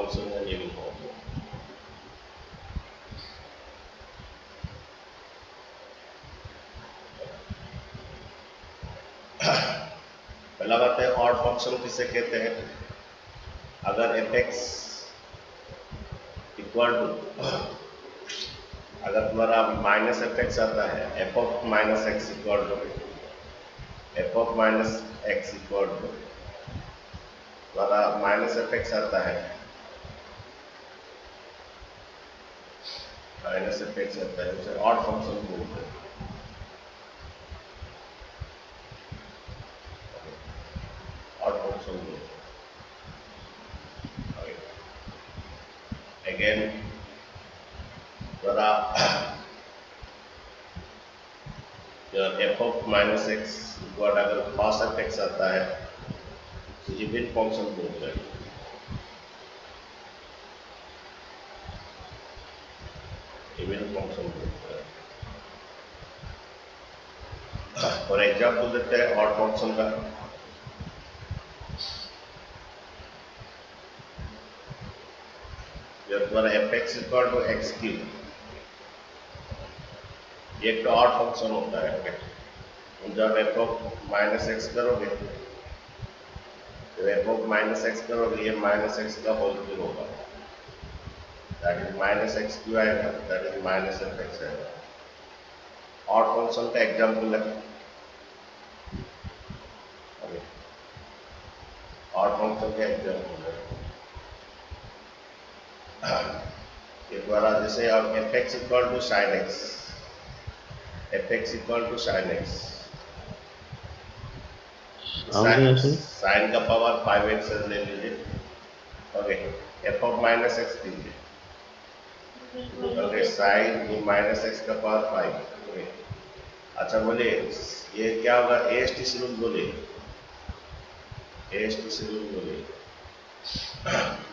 Function and even function. पहला बात है ऑड फंक्शन किसे कहते हैं? अगर fx इक्वल टू, अगर तुम्हारा माइनस fx आता है, f of minus x equal to f of minus x equal to तुम्हारा माइनस fx आता है, माइनस fx आता है, उसे ऑड फंक्शन बोलते हैं। ऑड फंक्शन बोलते हैं। अगेन द्वारा f of minus x equal अगर cos fx आता है तो इवन फंक्शन बोलते हैं। इवन फंक्शन बोलते हैं। और एग्जाम्पल देते हैं ऑड फंक्शन का। जब तुम्हारा fx equal to x cube, ये तो ऑड फंक्शन होता है। जब f ऑफ माइनस एक्स करोगे, जब f ऑफ माइनस एक्स करोगे, ये माइनस एक्स का होल क्यूब होगा, that is minus x cube आएगा, that is minus f x आएगा। ऑड फंक्शन का एग्जाम्पल है। ऑड फंक्शन का एग्जाम्पल है के द्वारा, जैसे अब fx equal to sine x, fx equal to sine x, sine का पावर 5x ले लीजिए। Okay, f of minus x लीजिए। ओके, साइन माइनस एक्स का पावर 5। ओके, अच्छा बोलिए ये क्या होगा? ASTC रूल बोलिए, ASTC रूल बोलिए।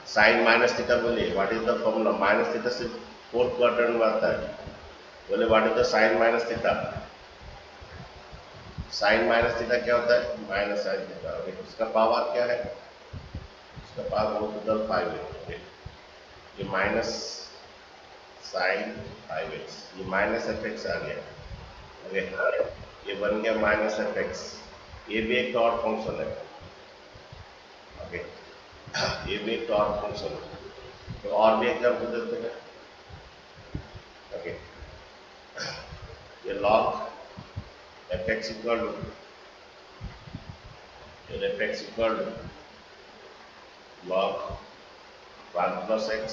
साइन माइनस थीटा बोलिए, what is the formula? Minus theta सिर्फ फोर्थ क्वाड्रेंट में आता है। बोले what is the sine minus theta? Sine minus theta क्या होता है? Minus sine theta. उसका पावर क्या है? उसका पावर वो टू द 5x। ये माइनस साइन 5x, ये माइनस fx आ गया। ओके, ये बन गया माइनस fx। ये भी एक ऑड फंक्शन है। ओके, ये भी एक ऑड फंक्शन है। तो और भी एग्जाम्पल देते हैं। ओके, ये log fx equal to, fx equal to log 1 plus x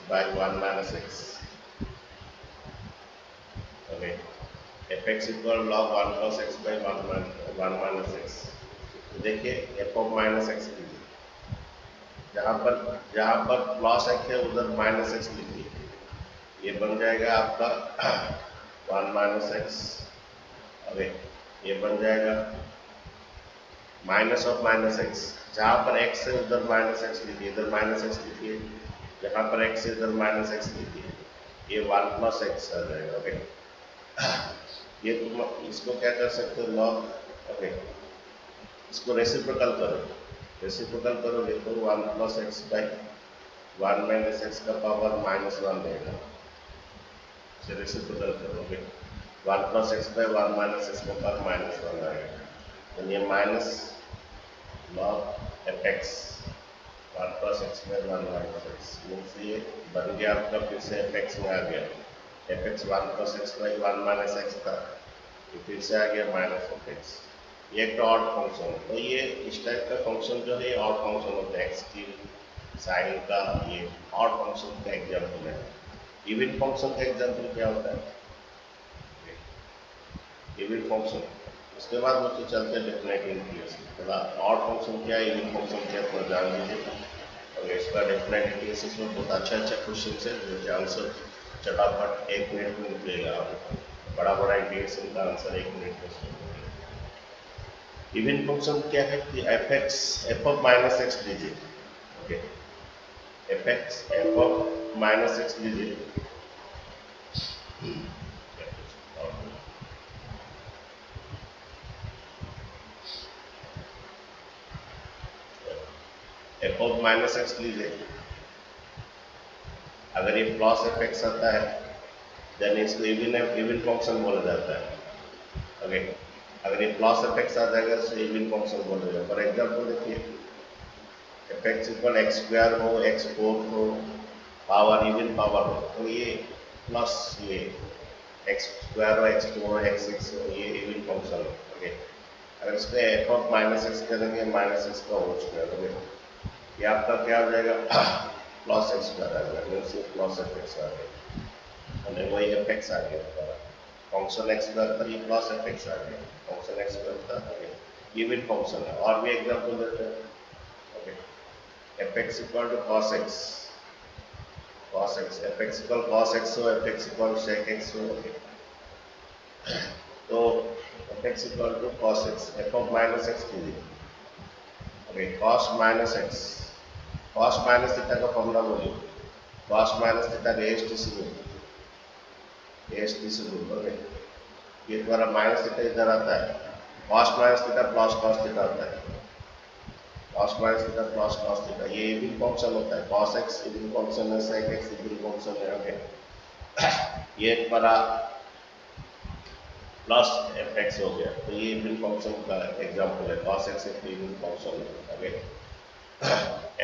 by 1 minus x। Okay, fx equal log 1 plus x by 1 minus x। देखिए f ऑफ माइनस एक्स लीजिए, जहाँ पर प्लस एक्स है उधर माइनस एक्स लीजिए, ये बन जाएगा आपका 1 माइनस एक्स। अरे ये बन जाएगा माइनस ऑफ माइनस एक्स, जहाँ पर x है उधर माइनस एक्स लीजिए, इधर माइनस एक्स लीजिए, जहाँ पर x है इधर माइनस एक्स लीजिए, ये 1 प्लस एक्स आ जाएगा। ओके, ये तुम इसको क्या कर सकते हो? लॉग। ओके, इसको रेसिप्रोकल करो, रेसिप्रोकल करोगे तो 1 plus x by 1 minus x का पावर माइनस 1 देगा। इसे रेसिप्रोकल करोगे 1 plus x by 1 minus x का पावर माइनस 1 आएगा। तो ये minus log F x 1 plus x by 1 minus x, means ये बन गया आपका फिर से एफ एक्स में आ गया। F x 1 plus x by 1 minus x था, तो फिर से आ गया माइनस एफ एक्स। ये एक ऑड फंक्शन। तो ये इस टाइप का फंक्शन जो है ऑड फंक्शन होता है। एक्स की साइन का ये ऑड फंक्शन का एग्जाम्पल है। इवन फंक्शन का एग्जाम्पल क्या होता है? Even function. उसके बाद मुझे चलते हैं डेफिनेट इंटीग्रेशन। थोड़ा ऑड फंक्शन क्या है, इवन फंक्शन क्या है, थोड़ा जान लीजिए। और इसका डेफिनेट इंटीग्रेशन में बहुत अच्छा क्वेश्चन है, जो कि आंसर चटापट 1 मिनट में निकलेगा। बड़ा बड़ा इंटीग्रेशन का आंसर 1 मिनट में। इवन फंक्शन क्या है कि एफ ऑफ माइनस एक्स लीजिए। Okay, F of minus x लीजिए। एफ ऑफ माइनस एक्स लीजिए, अगर ये प्लस एफ एक्स आता है देन इसको इवन फंक्शन बोला जाता है। ओके, अगर ये प्लस एफ एक्स आ जाएगा तो इवन फंक्शन बोला जाएगा। फॉर एग्जाम्पल देखिए, F x equal x square हो, एक्स फोर हो, पावर इवन पावर हो, तो ये प्लस ये एक्स स्क्वायर हो, एक्स फोर हो, एक्स सिक्स हो, ये इवन फंक्शन हो। ओके, अगर इसको एफ ऑफ माइनस एक्स करेंगे, माइनस एक्स का होल स्क्वायर, ओके, ये आपका क्या हो जाएगा प्लस एक्स स्क्वायर आ जाएगा, मीन्स ये प्लस एफ एक्स आ गया, और वही एफ एक्स आ गया। फंक्शन एक्स स्क्वायर था, ये प्लस एफ एक्स आ गया, फंक्शन एक्स स्क्वायर था, इवन फंक्शन है। और भी एग्जाम्पल देते हैं। Okay, f x equal to cos x, cos x, f x equal cos x हो, f x equal sec x हो। तो f x equal to cos x, f of minus x कीजिए। Okay, cos minus एक्स, cos minus theta का formula बोलिए, cos minus theta का S T से बोल। ओके, ये द्वारा माइनस थीटा इधर आता है, cos minus theta plus cos theta होता है, cos minus theta plus cos theta, ये इवन फंक्शन होता है। cos x इवन फंक्शन है, sec x इवन फंक्शन है। ओके, ये बड़ा प्लस एफ एक्स हो गया, तो ये इवन फंक्शन का एग्जांपल है, cos x एक इवन फंक्शन है। ओके,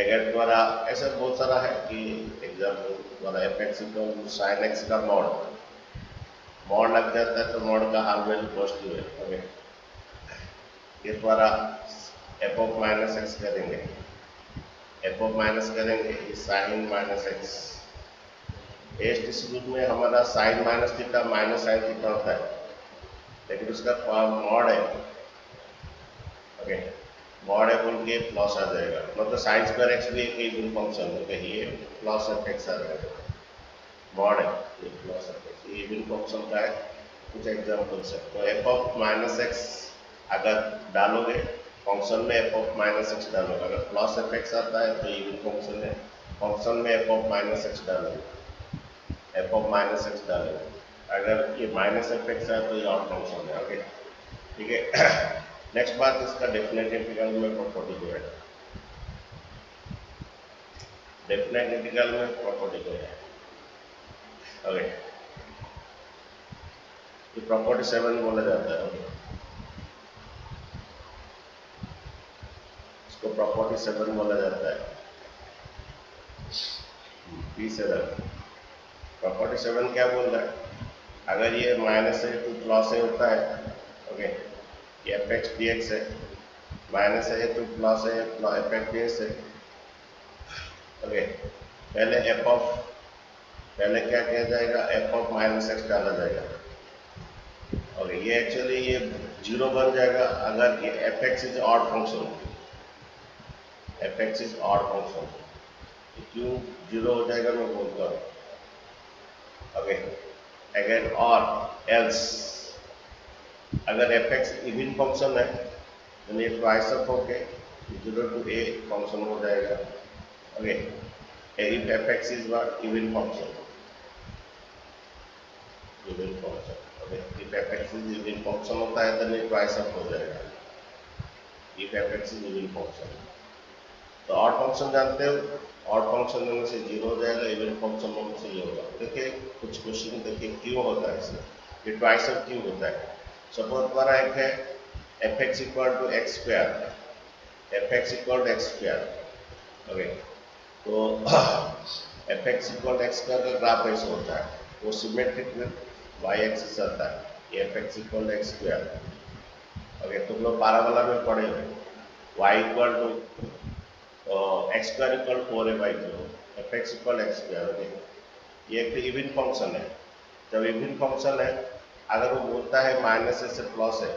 अगर द्वारा ऐसा बहुत सारा है कि एग्जांपल द्वारा F x equal sin x का मॉड लग जाता है, तो मॉड का हाल वैल्यू पॉजिटिव है। ओके, ये द्वारा एफ ऑफ माइनस एक्स करेंगे, एफ ऑफ माइनस करेंगे साइन माइनस एक्स। एस डिस्ट्रीब्यूट में हमारा sine minus theta minus sine theta होता है, लेकिन उसका मॉड है। ओके, मॉड है बोल के प्लस आ जाएगा, मतलब साइन स्क्वायर एक्स भी एक इवन फंक्शन है, ये प्लस एफ एक्स आ जाएगा, मॉड है ये प्लस एफ एक्स, ये इवन फंक्शन का है। कुछ एग्जाम्पल्स है, तो एफ ऑफ माइनस एक्स अगर डालोगे फंक्शन में, एफ ऑफ माइनस एक्स डालोगे, अगर प्लस एफ एक्स आता है तो इवन फंक्शन है, फंक्शन में एफ ऑफ माइनस एक्स डालोगे, एफ ऑफ माइनस एक्स डालोगे, अगर ये माइनस एफ एक्स है तो ये और फंक्शन है। ओके, ठीक है। नेक्स्ट बात इसका डेफिनेट इंटीग्रल में प्रॉपर्टी जो है, डेफिनेट इंटीग्रल में प्रॉपर्टी जो है, ओके, ये प्रॉपर्टी 7 बोला जाता है। इसको प्रॉपर्टी 7 बोला जाता है, P7। प्रॉपर्टी 7 क्या बोल रहा है, अगर ये माइनस है तो प्लस है होता है। ओके, ये एफ एक्स डी एक्स है, माइनस है तो प्लस है, एफ एक्स डी एक्स है। ओके, पहले क्या किया जाएगा, एफ ऑफ माइनस एक्स डाला जाएगा। और ये एक्चुअली ये जीरो बन जाएगा अगर ये f x is odd function, F x is odd function, क्यों जीरो हो जाएगा मैं बोलता हूँ। ओके, अगर और एल्स अगर एफ एक्स इवन फंक्शन है तो ये ट्वाइस अप होके 0 to a फंक्शन हो जाएगा। Okay, if F x is what even function, even function. Okay, if F x is even function होता है तो ये ट्वाइस अप हो जाएगा, if F x is even function. तो ऑड फंक्शन जानते हो, ऑड फंक्शन होने से 0 हो जाएगा, इवन फंक्शन होने से ये होगा। देखिए कुछ क्वेश्चन देखिए क्यों होता है इसमें, ये ट्वाइस अप क्यों होता है। सपोज हमारा एक है f x equal to x square, f x equal to x square. Okay, तो f x equal to x square का ग्राफ ऐसे होता है, वो सिमेट्रिक में वाई एक्सिस आता है, ये f x equal to x square. Okay, तुम लोग पैराबोला में पढ़े हो, y equal to x square equal 4a/0, f x equal x square. Okay, ये एक इवन फंक्शन है। जब इवन फंक्शन है, अगर वो बोलता है माइनस ए से प्लस है,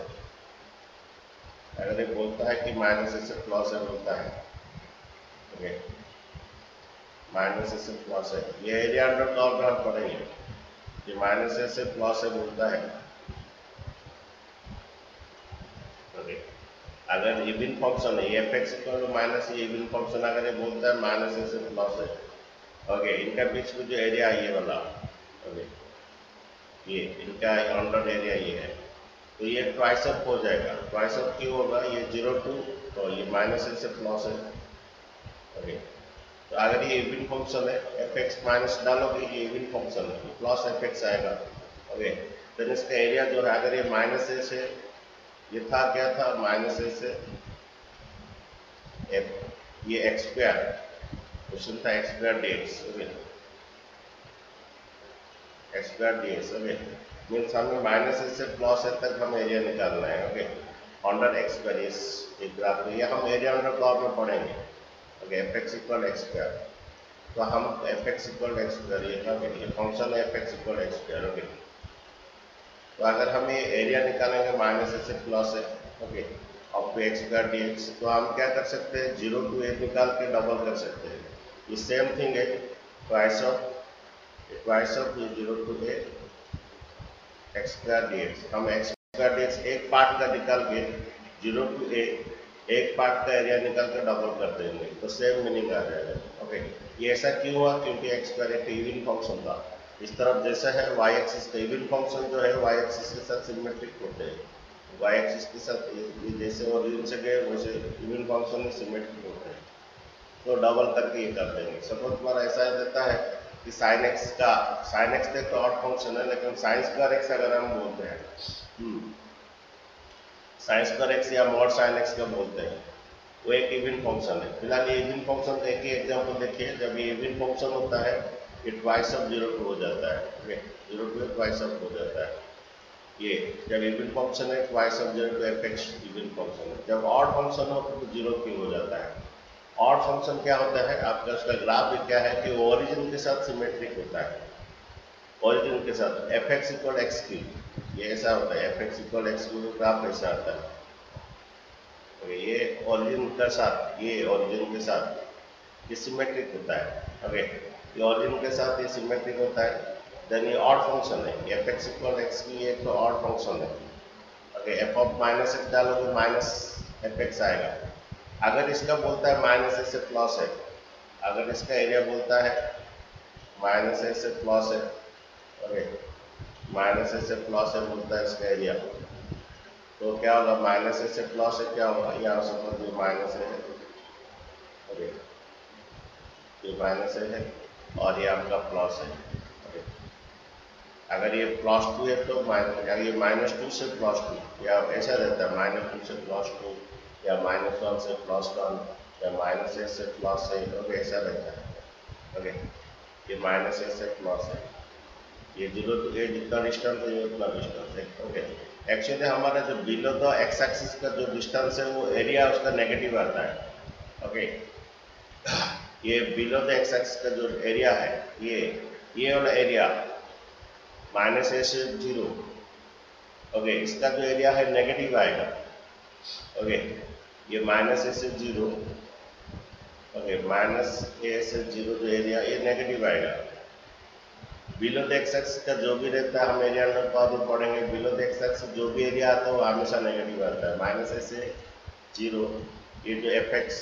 अगर ये बोलता है कि माइनस ए से प्लस है बोलता है, ओके, माइनस ए से प्लस है, ये एरिया अंडर कर्व में हम पढ़ेंगे, ये माइनस ए से प्लस है बोलता है। ओके, अगर इवन फंक्शन है f x equal to minus ये इवन फंक्शन, अगर ये बोलता है माइनस ए से प्लस है, ओके, इनका बीच में जो एरिया ये वाला, ओके, ये इनका अंडर एरिया ये है, तो ये ट्वाइस अप हो जाएगा। ट्वाइस अप क्यों होगा, ये 0 to तो ये माइनस ए से प्लस है। ओके, तो अगर ये इवन फंक्शन है, एफ एक्स माइनस डालोगे ये इवन फंक्शन है, प्लस एफ एक्स आएगा। ओके, देन इसका एरिया जो है, अगर ये माइनस ए से, ये था क्या था, माइनस ए से एफ, ये एक्स स्क्वायर, क्वेश्चन था x square d x. Okay, x square d x. Okay, means हमें माइनस ए से प्लस ए तक हम एरिया निकालना है। ओके, अंडर एक्स स्क्वायर, ये ग्राफ में, ये हम एरिया अंडर कर्व में पढ़ेंगे। Okay, f x equal x square, तो हम F x equal x square, ये फंक्शन है f x equal x square. Okay, तो अगर हम ये एरिया निकालेंगे माइनस ए से plus a, okay, up to x square d x, तो हम क्या कर सकते हैं, 0 टू ए निकाल के डबल कर सकते हैं। ये सेम थिंग है, twice of 0 to a x square d x. हम एक्स स्क्वायर डी एक्स एक पार्ट का निकाल के 0 टू ए एक पार्ट का एरिया निकाल के डबल कर देंगे, तो सेम मीनिंग आ जाएगा। ओके, ये ऐसा क्यों हुआ, क्योंकि एक्स स्क्वायर एक इवन फंक्शन था। इस तरफ जैसा है वाई एक्सिस का इवन फंक्शन जो है वाई एक्सिस के साथ सिमेट्रिक होते हैं, वाई एक्सिस के साथ ये जैसे ओरिजिन से गए वैसे इवन फंक्शन में सिमेट्रिक होते हैं, तो डबल करके ये कर देंगे। सपोज तुम्हारा ऐसा देता है कि साइन एक्स तो ऑड फंक्शन है, लेकिन साइन स्क्वायर एक्स अगर हम बोलते हैं, साइन स्क्वायर एक्स या मॉड साइन एक्स का बोलते हैं, वो एक इवन फंक्शन है। फिलहाल ये इवन फंक्शन का एक ही एग्जाम्पल देखिए, जब ये इवन फंक्शन होता है ये ट्वाइस ऑफ 0 टू हो जाता है। ओके, 0 टू ट्वाइस ऑफ हो जाता है। ये जब इवन फंक्शन है twice of 0 to f x even function है। जब ऑड फंक्शन हो तो 0 क्यों हो जाता है। ऑड फंक्शन क्या होता है, आपका उसका ग्राफ भी क्या है कि ओरिजिन के साथ सिमेट्रिक होता है, ओरिजिन के साथ F x equal x cube, ये ऐसा होता है, f x equal x cube graph ऐसा आता है। ओके, ये ओरिजिन के साथ, ये ओरिजिन के साथ ये सिमेट्रिक होता है। ओके, ये ओरिजिन के साथ ये सिमेट्रिक होता है। देन ये ऑड फंक्शन है, एफ एक्स इक्वल एक्स की एक तो ऑड फंक्शन है। Okay, F of minus x डालोगे माइनस एफ एक्स आएगा। अगर इसका बोलता है माइनस ए से प्लस है, अगर इसका एरिया बोलता है माइनस ए से प्लस है, ओके, माइनस ए से प्लस है बोलता है इसका एरिया, तो क्या होगा, माइनस ए से प्लस है क्या होगा, यहाँ सपोज ये माइनस ए है, ओके, ये माइनस ए है और ये आपका प्लस है। ओके, अगर ये प्लस 2 है तो माइनस, अगर ये माइनस 2 से प्लस 2 या ऐसा रहता है, माइनस 2 से प्लस 2 या माइनस 1 से प्लस 1 या माइनस ए से प्लस है, ओके, ऐसा रहता है। ओके, ये माइनस ए से प्लस है, ये 0 टू ए जितना डिस्टेंस है ये उतना डिस्टेंस है। ओके, एक्चुअली हमारा जो बिलो द एक्स एक्सिस का जो डिस्टेंस है वो एरिया उसका नेगेटिव आता है। ओके, ये बिलो द एक्स एक्सिस का जो एरिया है, ये वाला एरिया माइनस ए से 0, ओके, इसका जो एरिया है नेगेटिव आएगा। ओके, ये माइनस ए से 0, ओके, माइनस ए से 0 जो एरिया ये नेगेटिव आएगा। बिलो द एक्स एक्सिस का जो भी रहता है, हम एरिया अंडर कर्व में पढ़ेंगे, बिलो द एक्स एक्सिस जो भी एरिया आता है वो हमेशा नेगेटिव आता है। माइनस ए से 0, ये जो एफ एक्स,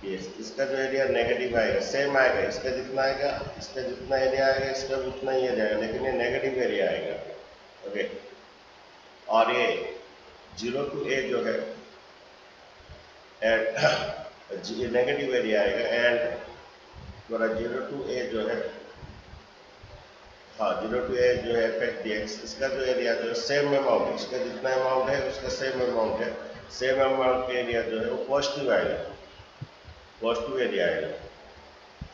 इसका जो एरिया नेगेटिव आएगा, सेम आएगा, इसका जितना आएगा, इसका जितना एरिया आएगा इसका उतना ही जाएगा, लेकिन ये नेगेटिव एरिया आएगा। ओके, और ये 0 टू ए जो है एंड नेगेटिव एरिया आएगा, एंड हमारा 0 टू ए जो है, हाँ, 0 टू ए जो है एफ एक्स डी एक्स, इसका जो एरिया जो है सेम अमाउंट, इसका जितना अमाउंट है उसका सेम अमाउंट है, सेम अमाउंट के एरिया जो है वो पॉजिटिव आएगा, पॉजिटिव एरिया आएगा।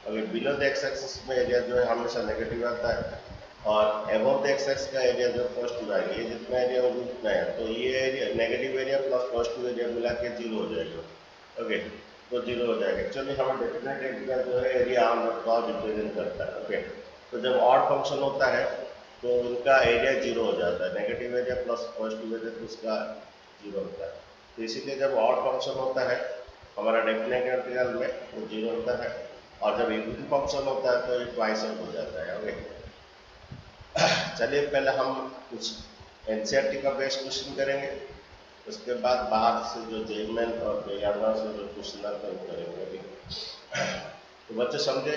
अगर बिलो द एक्स एक्सिस में एरिया जो है हमेशा नेगेटिव आता है, और एबव द एक्स एक्सिस का एरिया जो पॉजिटिव आएगा, ये जितना एरिया वो उतना है, तो ये area negative area plus positive area मिला के 0 हो जाएगा। ओके, तो 0 हो जाएगा। एक्चुअली हमें डेफिनेट एरिया जो है एरिया हम कर्व रिप्रेजेंट करता है। ओके, तो जब ऑड फंक्शन होता है तो उनका एरिया 0 हो जाता है, negative area plus positive area तो उसका 0 होता है। तो इसीलिए जब ऑड फंक्शन होता है हमारा डेफिनेट इंटीग्रल में वो 0 होता है, और जब इवन फंक्शन होता है तो ये ट्वाइस हो जाता है। ओके, चलिए पहले हम कुछ एनसीईआरटी का बेस्ट क्वेश्चन करेंगे, उसके बाद बाहर से जो जेईई और जेईई से जो क्वेश्चन आता है वो करेंगे। तो बच्चे समझे,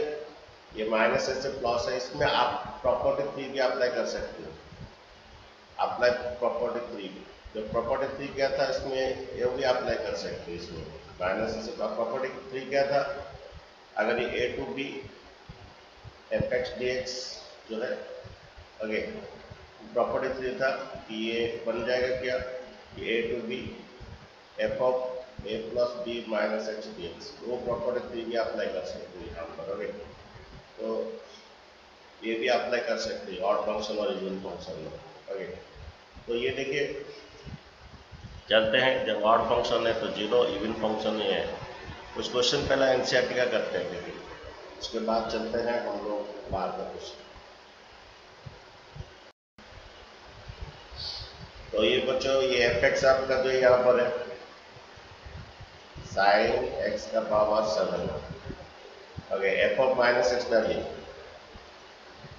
ये माइनस ए से प्लस है, इसमें आप प्रॉपर्टी 3 भी अप्लाई कर सकते हो। अप्लाई प्रॉपर्टी 3, जो प्रॉपर्टी 3 क्या था इसमें ये भी अप्लाई कर सकते हो। इसमें माइनस ए से प्रॉपर्टी 3 क्या था, अगर ये a to b f x d x जो है, ओके, प्रॉपर्टी थ्री था कि ये बन जाएगा क्या, a to b f of a plus b minus x d x, वो प्रॉपर्टी थ्री भी अप्लाई कर सकते हैं यहाँ पर। ओके, तो ये भी अप्लाई कर सकते हैं ऑड फंक्शन और इवन फंक्शन में। ओके, तो ये देखिए चलते हैं, जब ऑड फंक्शन है तो जीरो, इवन फंक्शन ही है। कुछ क्वेश्चन पहले एनसीईआरटी का करते हैं, देखिए उसके बाद चलते हैं हम लोग बाहर का क्वेश्चन। तो ये बच्चों, ये एफ एक्स आपका जो यहाँ पर है साइन एक्स का power 7, okay, F of minus x डालिए,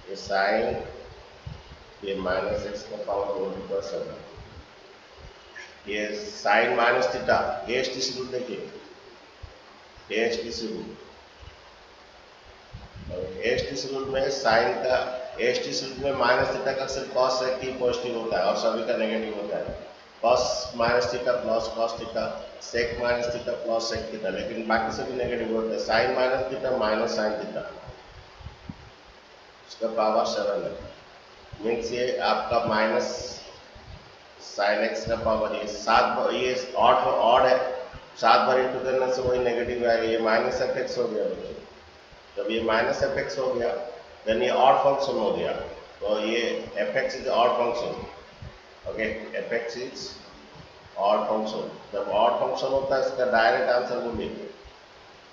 ये साइन, ये माइनस एक्स का पावर होल पर 7, ये साइन माइनस थीटा, एएसटी से रूल देखिए, एएसटी से रूल, एएसटी से रूल में साइन का, एएसटी से रूल में माइनस थीटा का सिर्फ कॉस सेक ही पॉजिटिव होता है और सभी का नेगेटिव होता है। Cos minus theta plus cos theta, sec minus theta plus sec theta, लेकिन बाकी सभी नेगेटिव होते हैं। Sine minus theta minus sine theta, इसका पावर 7 है, मीन्स ये आपका माइनस साइन एक्स का पावर, ये 7, ये ऑड है, 7 बार इंटू करने से वही नेगेटिव आएगा, ये माइनस एफ एक्स हो गया बच्चों। जब ये माइनस एफ एक्स हो गया देन ये ऑड फंक्शन हो गया, तो ये f x is odd function, okay, f x is odd function. जब ऑड फंक्शन होता है इसका डायरेक्ट आंसर बोलिए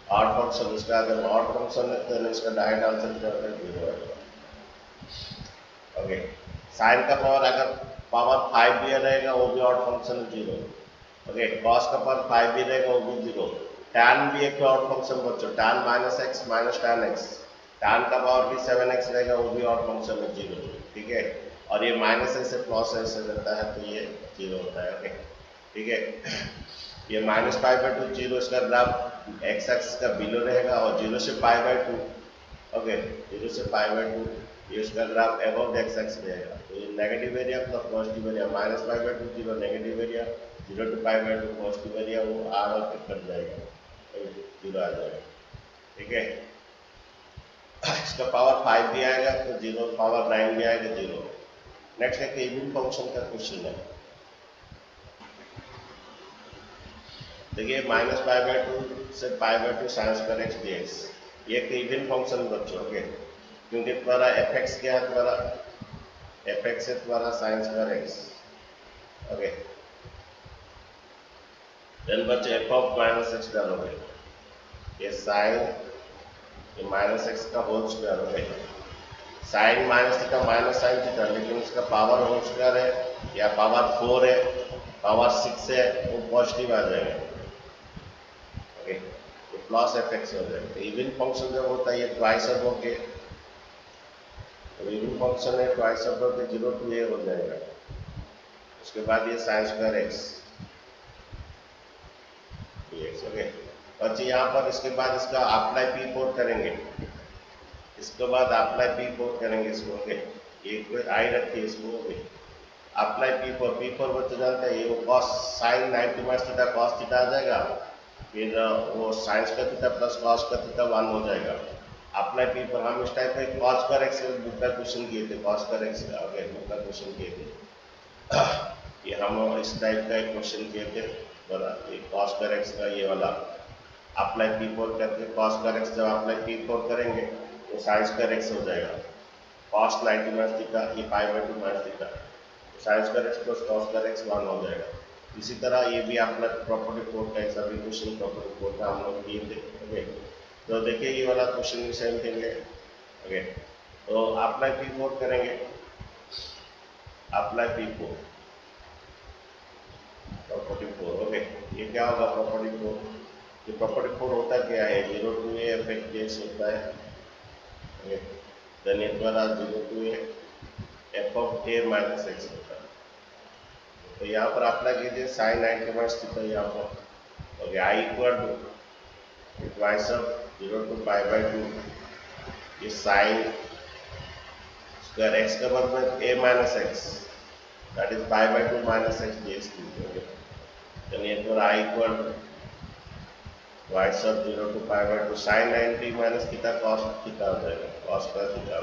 ऑड फंक्शन, इसका अगर ऑड फंक्शन है तो इसका डायरेक्ट आंसर क्या होगा, 0 है। ओके, साइन का पावर अगर पावर 5 भी रहेगा वो भी ऑड फंक्शन 0, ओके, कॉस का पावर 5 भी रहेगा वो भी 0, टैन भी एक ऑड फंक्शन बच्चों, tan minus x minus tan x, tan का पावर भी 7x रहेगा वो भी ऑड फंक्शन में 0, ठीक है, और ये माइनस एक्स से प्लस एक्स से रहता है तो ये 0 होता है। ओके, ठीक है, ये माइनस पाई बाई 2 0, इसका ग्राफ एक्स एक्स का बिलो रहेगा और 0 से पाई बाई 2, ओके, 0 से पाई बाई 2, ये उसका ग्राफ एबव एक्स एक्स रहेगा, तो ये negative area plus positive area, minus pi by 2 0 negative area, 0 to pi by 2 positive area, वो आर और कट जाएगा, 0 आ जाएगा, ठीक है। इसका पावर 5 भी आएगा तो 0, पावर 9 भी आएगा 0। नेक्स्ट है कि इवन फंक्शन का क्वेश्चन है, देखिए माइनस पाई बाई 2 से पाई by 2 sign square x d x, ये एक इवन फंक्शन बच्चों, ओके, क्योंकि तुम्हारा एफ एक्स क्या है, तुम्हारा एफ एक्स है तुम्हारा sine square x, okay, then बच्चे एफ ऑफ माइनस एक्स डालोगे, ये साइन, ये माइनस एक्स का whole square, okay, sine minus theta minus sine theta, लेकिन इसका पावर होल स्क्वायर है या पावर 4 है, पावर 6 है, वो पॉजिटिव आ जाएगा, ओके, तो प्लस एफ एक्स हो जाएगा। इवन फंक्शन जब होता है ये ट्वाइस अब होके, तो इवन फंक्शन है ट्वाइस अब होके 0 टू ए हो जाएगा, उसके बाद ये sine square x dx, okay, और यहाँ पर इसके बाद इसका अप्लाई पी फोर करेंगे, इसके बाद अप्लाई पी फोर करेंगे इसको, ओके, एक आई रखिए इसको, ओके, अप्लाई पी फोर बच्चे जानते हैं, ये वो cos sine 90 minus theta cos theta आ जाएगा, फिर वो साइंस का थीटा प्लस कॉस का थीटा 1 हो जाएगा। अप्लाई पी फोर, हम इस टाइप का कॉस कर एक्स बुक का क्वेश्चन किए थे, कॉस कर एक्स का, ओके, बुक का क्वेश्चन किए थे, ये हम इस टाइप का एक क्वेश्चन किए थे, ये कॉस कर एक्स का ये वाला अप्लाई पी फोर करके, कॉस कर एक्स जब अप्लाई पी फोर करेंगे तो साइंस कर एक्स हो जाएगा, कॉस 90 माइनस थीटा, ये पाई बाई 2 माइनस थीटा, साइंस कर एक्स प्लस कॉस कर एक्स 1 हो जाएगा। इसी तरह ये भी अपना प्रॉपर्टी कोड का सभी क्वेश्चन प्रॉपर्टी कोड का हम लोग किए थे, ओके, तो देखिए ये वाला क्वेश्चन भी सेम थिंग है, ओके, तो अप्लाई पी फोर करेंगे, apply P four property 4, okay, ये क्या होगा प्रॉपर्टी 4, ये प्रॉपर्टी 4 होता क्या है, 0 to a f x d x होता है, ओके, देन ये द्वारा 0 to a f of a minus x होता है, तो यहाँ पर अप्लाई कीजिए साइन 90 माइनस थीटा यहाँ पर, okay, I equal to twice of 0 to pi by 2, ये साइन स्क्वायर एक्स का बराबर a minus x, that is pi by 2 minus x dx, okay, then ये तो I equal y सब 0 to pi by 2 sin 90 minus theta cos theta हो जाएगा, cos का theta.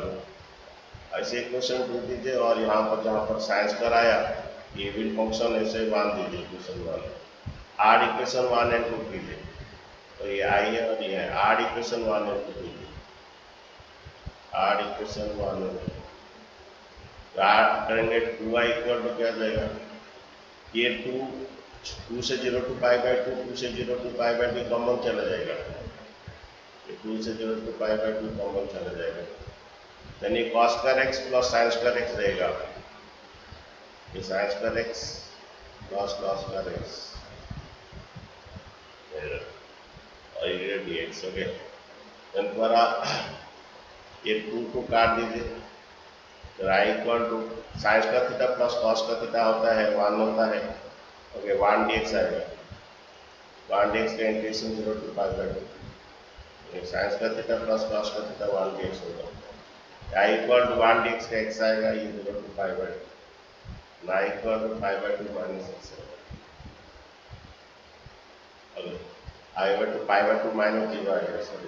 ऐसे इक्वेशन दे दीजिए और यहाँ पर जहाँ पर साइंस कराया ये विल फंक्शन ऐसे मान दीजिए इक्वेशन 1। आर इक्वेशन 1 एंड 2 कीजिए, तो ये आई है और ये है। आर इक्वेशन 1 एंड 2 कीजिए, आर इक्वेशन 1 एंड 2 करेंगे 2y इक्वल टू क्या जाएगा, ये 2 से 0 टू पाई बाय 2, 2 से 0 टू पाई बाय 2 कॉमन चला जाएगा, ये 2 से 0 टू पाई बाय 2 कॉमन चला जाएगा, यानी cos का x प्लस sin का x रहेगा, ये sin का x प्लस cos का x और ये dx। ओके, देन दोबारा ये 2 को काट दीजिए, तो i इक्वल टू sin का थीटा प्लस cos का थीटा होता है 1 होता है। ओके, 1 dx आएगा, 1 dx का integration 0 to pi by 2, sin का थीटा प्लस cos का थीटा 1 dx होगा। i इक्वल टू 1 dx का x आएगा, ये 0 टू पाई बाय 2, ना equal to pi by 2 minus x आएगा। i equal to pi by 2 minus 0 आएगा, सर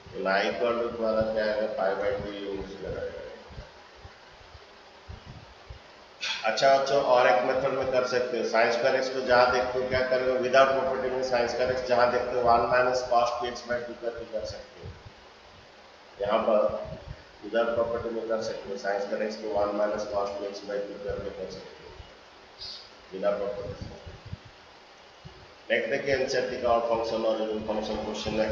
तो ना इक्वल टू द्वारा क्या आएगा, पाई बाय 2 ये नीचे लगाएगा। अच्छा बच्चों, और एक मेथड में कर सकते हो, साइंस का एक्स को जहाँ देखते हो क्या करोगे, विदाउट प्रॉपर्टी में साइंस का एक्स जहाँ देखते हो 1 minus cos two x by 2 करके कर सकते हो। यहाँ पर विदाउट प्रॉपर्टी में कर सकते हो, साइंस का एक्स को 1 minus cos two x by 2 करके कर सकते हो विदाउट प्रॉपर्टी। नेक्स्ट देखिए एनसीईआरटी का और फंक्शन और यूनिट फंक्शन क्वेश्चन है।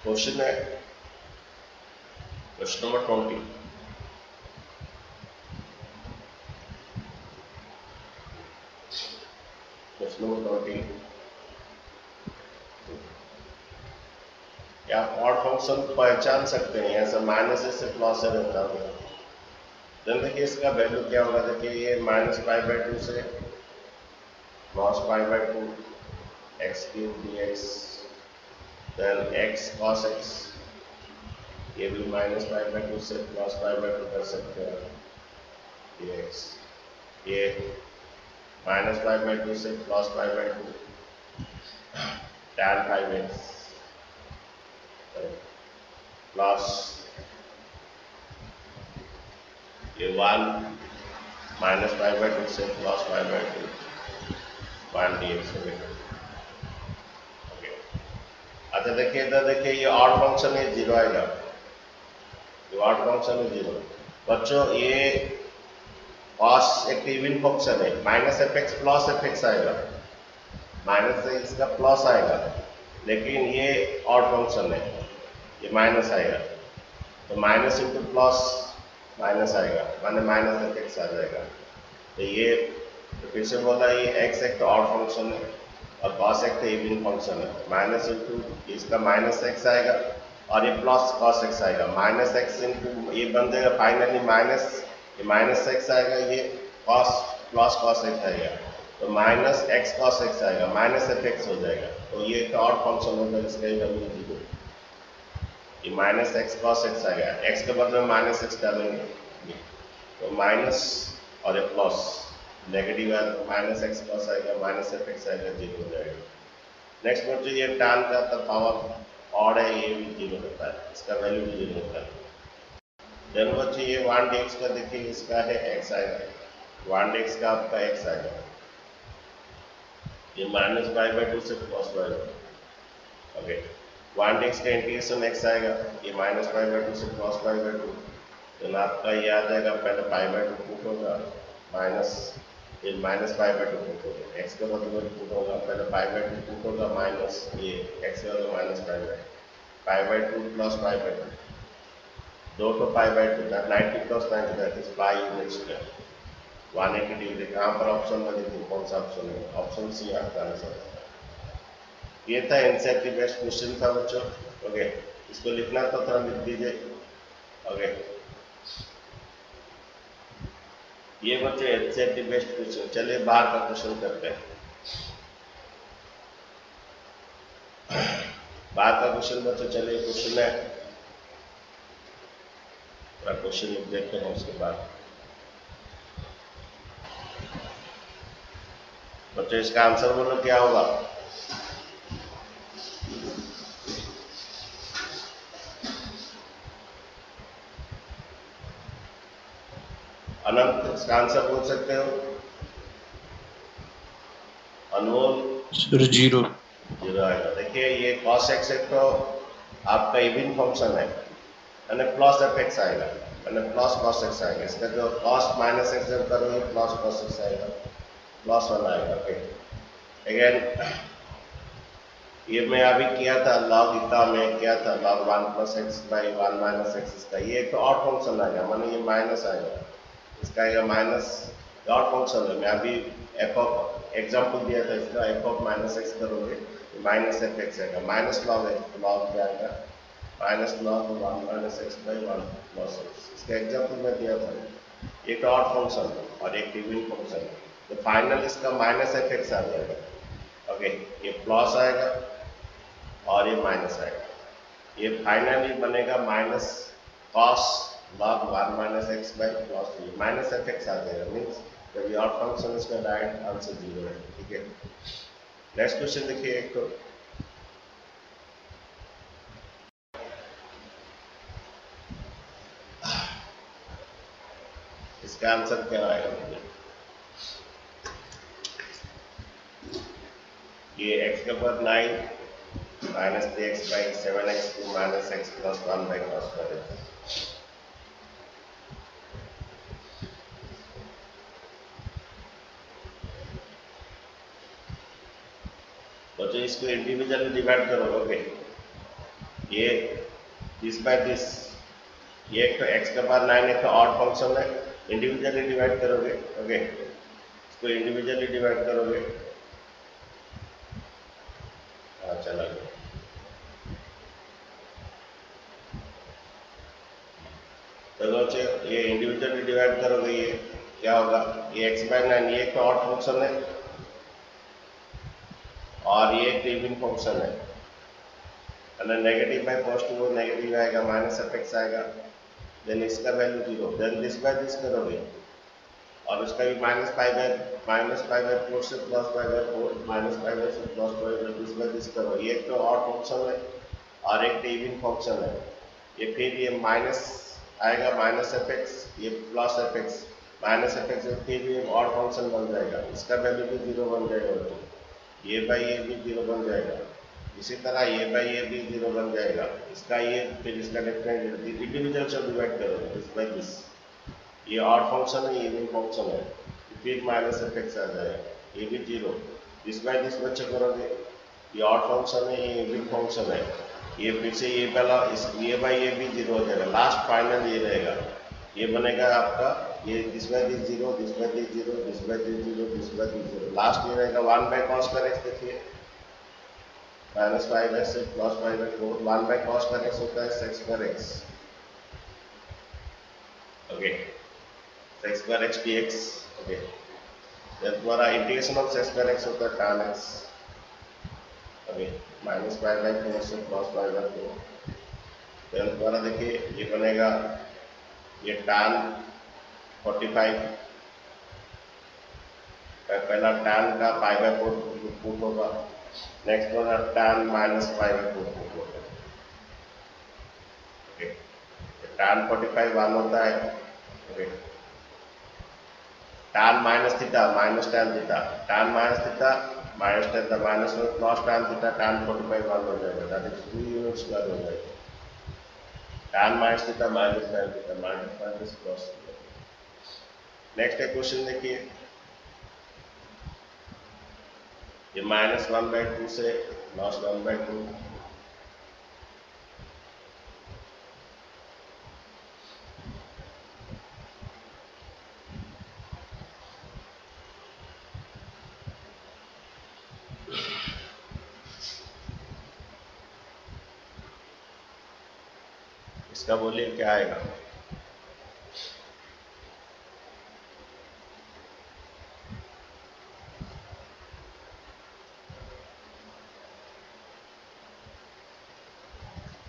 क्वेश्चन है क्वेश्चन नंबर 20। क्वेश्चन नंबर 20, क्या आप ऑड फंक्शन पहचान सकते हैं, ऐसा माइनस से प्लस से रहता है। देन देखिए इसका वैल्यू क्या होगा, देखिए ये माइनस पाई बाय 2 से plus pi by 2 x cube d x, then x cos x, ये भी माइनस पाई बाय 2 से प्लस पाई बाय 2 कर सकते हैं डी एक्स, ये माइनस पाई बाय 2 से plus pi by 2 tan 5x plus ये 1 माइनस पाई बाय 2 से प्लस पाई बाय 2 1 dx हो गया। ओके, अच्छा देखिए इधर देखिए ये ऑड फंक्शन है 0 आएगा, ये ऑड फंक्शन है 0। बच्चों ये cos एक इवन फंक्शन है, minus f x plus F x आएगा, माइनस से इसका प्लस आएगा, लेकिन ये ऑड फंक्शन है, ये माइनस आएगा, तो माइनस इंटू प्लस माइनस आएगा, माने माइनस एफ एक्स आ जाएगा। तो ये तो फिर से बोला, ये एक्स एक तो ऑड फंक्शन है और कॉस एक तो इवन फंक्शन है, माइनस इंटू इसका माइनस एक्स आएगा और ये प्लस कॉस एक्स आएगा, माइनस एक्स इंटू ये बन जाएगा फाइनली माइनस, ये माइनस एक्स आएगा, ये कॉस प्लस कॉस एक्स आएगा, तो माइनस एक्स कॉस एक्स आएगा, माइनस एफ एक्स हो जाएगा, तो ये एक ऑड फंक्शन होगा, इसका ही वैल्यू 0। ये माइनस एक्स कॉस एक्स आएगा, एक्स के बदले में माइनस एक्स डालेंगे, तो माइनस और ये प्लस नेगेटिव है, तो माइनस एक्स प्लस आएगा, माइनस एफ एक्स आएगा, 0 हो जाएगा। नेक्स्ट बच्चों ये tan का पावर ऑड है, ये भी 0 होता है, इसका वैल्यू भी 0 होता है। देन बच्चों ये 1 dx का देखिए इसका है x आएगा, 1 dx का आपका x आएगा, ये माइनस पाई बाय 2 से plus pi by 2। Okay, 1 dx का इंटीग्रेशन x आएगा, ये माइनस पाई बाय 2 से प्लस पाई बाय 2, तो आपका ये आ जाएगा, पहले पाई बाय 2 पुट होगा, माइनस ये माइनस पाई बाय 2 पुट होगा, x के बदले में पुट होगा, पहले पाई बाय 2 पुट होगा, माइनस ये x के बदले minus pi by 2 plus pi by 2, 2 तो पाई बाय 2 था, 90 plus 90 that is pi unit square, 180 degree. कहाँ पर ऑप्शन में देखिए कौन सा ऑप्शन है, ऑप्शन सी आपका आंसर। ये था एनसीईआरटी बेस्ड क्वेश्चन था बच्चों। ओके, इसको लिखना तो थोड़ा लिख दीजिए। ओके, ये बच्चों एनसीईआरटी बेस्ड क्वेश्चन। चलिए बाहर का क्वेश्चन करते हैं। बाहर का क्वेश्चन बच्चों, चलिए क्वेश्चन है, क्वेश्चन लिख देते हैं उसके बाद। बच्चों इसका आंसर बोलो क्या होगा? अनंत इसका आंसर बोल सकते हो? अनमोल? सर 0 आएगा। देखिए ये cos x एक तो आपका इवन फंक्शन है यानी प्लस एफ एक्स आएगा यानी प्लस cos x आएगा। इसका जो cos माइनस एक्स जब करोगे प्लस cos x आएगा, प्लस 1 आएगा। ओके अगेन ये मैं अभी किया था लॉग इतना में किया था log 1 plus x by 1 minus x. इसका ये एक तो ऑड फंक्शन आएगा माने ये माइनस आएगा, इसका आएगा माइनस ऑड फंक्शन है। मैं अभी एफ ऑफ एग्जाम्पल दिया था इसका एफ ऑफ माइनस एक्स करोगे माइनस एफ एक्स आएगा, माइनस लॉग है तो लॉग क्या आएगा minus log 1 minus x by 1 plus x. इसका एग्जाम्पल मैं दिया था। एक ऑड फंक्शन और एक इवन फंक्शन तो फाइनल इसका माइनस एफ एक्स आ जाएगा। ओके ये प्लस आएगा और ये माइनस आएगा, ये फाइनली बनेगा minus cos log 1 minus x by plus ये माइनस एफ एक्स आ जाएगा। मीन्स जब ये ऑड फंक्शन इसका डायरेक्ट आंसर 0 है। ठीक है नेक्स्ट क्वेश्चन देखिए एक तो इसका आंसर क्या आएगा? ये x का power 9 minus 3x by 7x to minus x plus 1 by cos square x. तो इसको इंडिविजुअली डिवाइड करोगे। ये दिस बाय दिस ये एक तो x का पावर 9 एक तो ऑड फंक्शन है, इंडिविजुअली डिवाइड करोगे। ओके इसको इंडिविजुअली डिवाइड करोगे। हाँ चला गया। चलो ये इंडिविजुअली डिवाइड करोगे ये क्या होगा ये x बाय 9 ये एक तो ऑड फंक्शन है और ये एक इवन फंक्शन है और नेगेटिव बाय पॉजिटिव नेगेटिव आएगा माइनस एफ एक्स आएगा। देन इसका value 0 then this by this करोगे और उसका भी माइनस पाई बाय 4 से plus pi by 4 minus pi by से प्लस पाई बाय दिस करो। ये एक तो ऑड फंक्शन है और एक इवन फंक्शन है। ये फिर ये माइनस आएगा माइनस एफ एक्स ये plus F x minus f x फिर ये ऑड फंक्शन बन जाएगा, इसका वैल्यू भी 0 बन जाएगा। तो ये बाई ये भी 0 बन जाएगा, इसी तरह ये बाई ये भी 0 बन जाएगा। इसका ये फिर इसका डिफरेंट इंडिविजुअल से डिवाइड करोगे दिस बाई दिस। ये ऑड फंक्शन है ये इवन फंक्शन है फिर माइनस एफ एक्स आ जाएगा, ये भी 0 दिस बाई दिस बच्चे करोगे। ये ऑड फंक्शन है ये इवन फंक्शन है, ये फिर से ये पहला इस ये बाई ये भी 0 हो जाएगा। लास्ट फाइनल ये रहेगा, ये बनेगा आपका ये this by this 0 this by this 0 this by this 0 this by this 0 last ये रहेगा 1 बाई कॉस स्क्वायर एक्स। देखिए माइनस 5 से plus 5/4 1 by cos square x होता है sec square x. Okay sec square x dx। Okay then तुम्हारा integration of sec square x होता है tan x। Okay minus 5/4 से प्लस 5/4 देन तुम्हारा देखिए ये बनेगा ये tan 45 पहला tan का π/4 पुट होगा, नेक्स्ट वाला tan माइनस π/4 पुट होगा। ओके tan 45 1 होता है। Okay tan minus theta minus tan theta tan minus theta minus tan theta minus में प्लस tan थीटा tan 45 1 हो जाएगा, दैट इज 2 यूनिट स्क्वायर हो जाएगा। tan minus theta minus tan theta minus minus plus. Next एक question देखिए ये -1/2 से +1/2 इसका बोलिए क्या आएगा?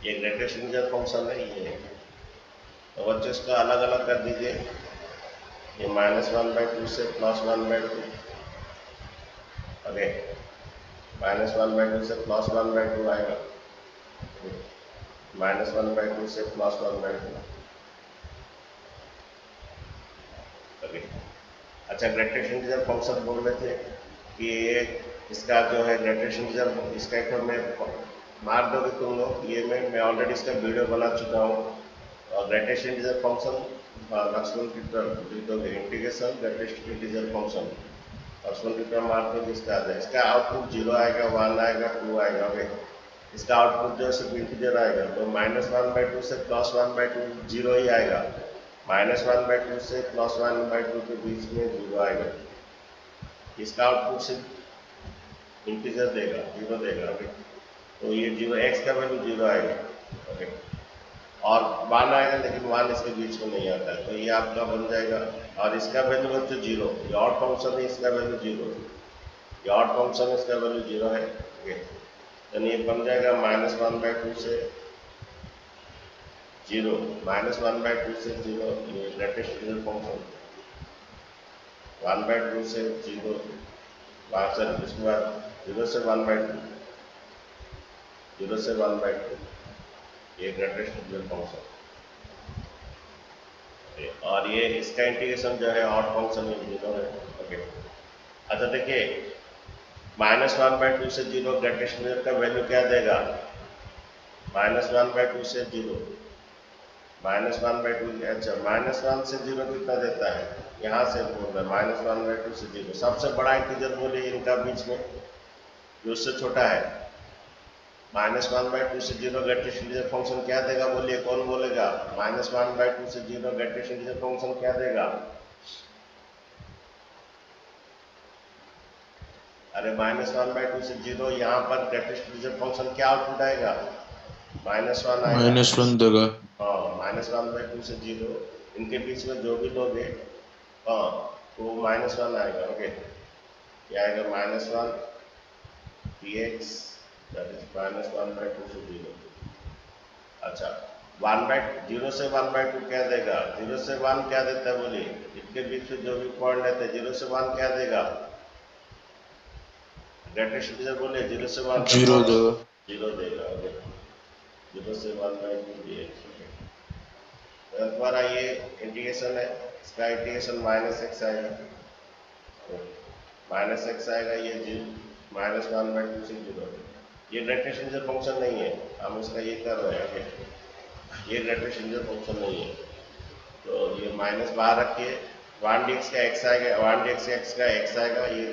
ये ग्रेटेस्ट इंटीजर फंक्शन है ये, तो बच्चों इसका अलग अलग कर दीजिए। ये -1/2 से +1/2 ओके, -1/2 से +1/2 आएगा, -1/2 से +1/2। ओके, अच्छा ग्रेटेस्ट इंटीजर फंक्शन बोल रहे थे कि ये इसका जो है ग्रेटेस्ट इंटीजर, इसका एक मैं मार दोगे तुम लोग, ये मैं ऑलरेडी इसका वीडियो बना चुका हूँ। और ग्रेटेस्ट इंटीजर फंक्शन लक्ष्मण दोगे, integration greatest integer function Laxman मार दो, इसका आता है, इसका आउटपुट 0 आएगा, 1 आएगा, 2 आएगा। ओके, इसका आउटपुट जो है सिर्फ इंटीजर आएगा, तो -1/2 से +1/2 0 ही आएगा, -1/2 से +1/2 के बीच में 0 आएगा। इसका आउटपुट सिर्फ इंटीजर देगा, 0 देगा। ओके, तो ये 0 x का वैल्यू 0 आएगा। ओके, और 1 आएगा, लेकिन 1 इसके बीच में नहीं आता है, तो ये आपका बन जाएगा। और इसका वैल्यू है तो 0, ये ऑड फंक्शन है, इसका वैल्यू 0, ये ऑड फंक्शन है, इसका वैल्यू 0 है। ओके, यानी ये बन जाएगा -1/2 से 0, -1/2 से 0, ये ग्रेटेस्ट इंटीजर फंक्शन 1/2 से 0, सर इसके बाद 0 से 1/2, 0 से 1/2, ये ग्रेटेस्ट इंटीजर फंक्शन। और ये इसका इंटीग्रेशन जो है ऑड फंक्शन में 0 है। ओके, अच्छा देखिए, -1/2 से 0 ग्रेटेस्ट इंटीजर का वैल्यू क्या देगा, -1/2 से 0, -1/2, अच्छा -1 से 0 कितना देता है, यहाँ से बोल रहा है -1/2 से 0, सबसे बड़ा इंटीजर बोलिए इनका बीच में, जो उससे छोटा है। -1/2 से 0 ग्रेटेस्ट इंटीजर फंक्शन क्या देगा, बोलिए, कौन बोलेगा, -1/2 से 0 ग्रेटेस्ट इंटीजर फंक्शन क्या देगा। अरे -1/2 से 0, यहाँ पर ग्रेटेस्ट इंटीजर फंक्शन क्या आउटपुट आएगा, -1 आएगा, -1 देगा। हाँ, -1/2 से 0, इनके बीच में जो भी लोगे, हाँ, तो -1 आएगा। ओके, क्या आएगा, -1 dx, दैट इज -1/2 से 0। अच्छा, 0 से 1/2 क्या देगा, 0 से 1 क्या देता है बोलिए, इनके बीच में जो भी पॉइंट रहते हैं, 0 से 1 क्या देगा, ग्रेटेस्ट इंटीजर बोलिए, 0 से 1 का 0 देगा। 0 देगा। ओके, 0 से 1/2 dx। दोबारा ये इंटीग्रेशन है, इसका इंटीग्रेशन -x आएगा, -x आएगा, ये 1/2 से 0, ये ग्रेटेस्ट इंटीजर फंक्शन नहीं है, हम इसका ये कर रहे हैं। ओके, ये ग्रेटेस्ट इंटीजर फंक्शन नहीं है, तो ये माइनस बाहर रखिए, 1 का x आएगा, 1 का x आएगा, ये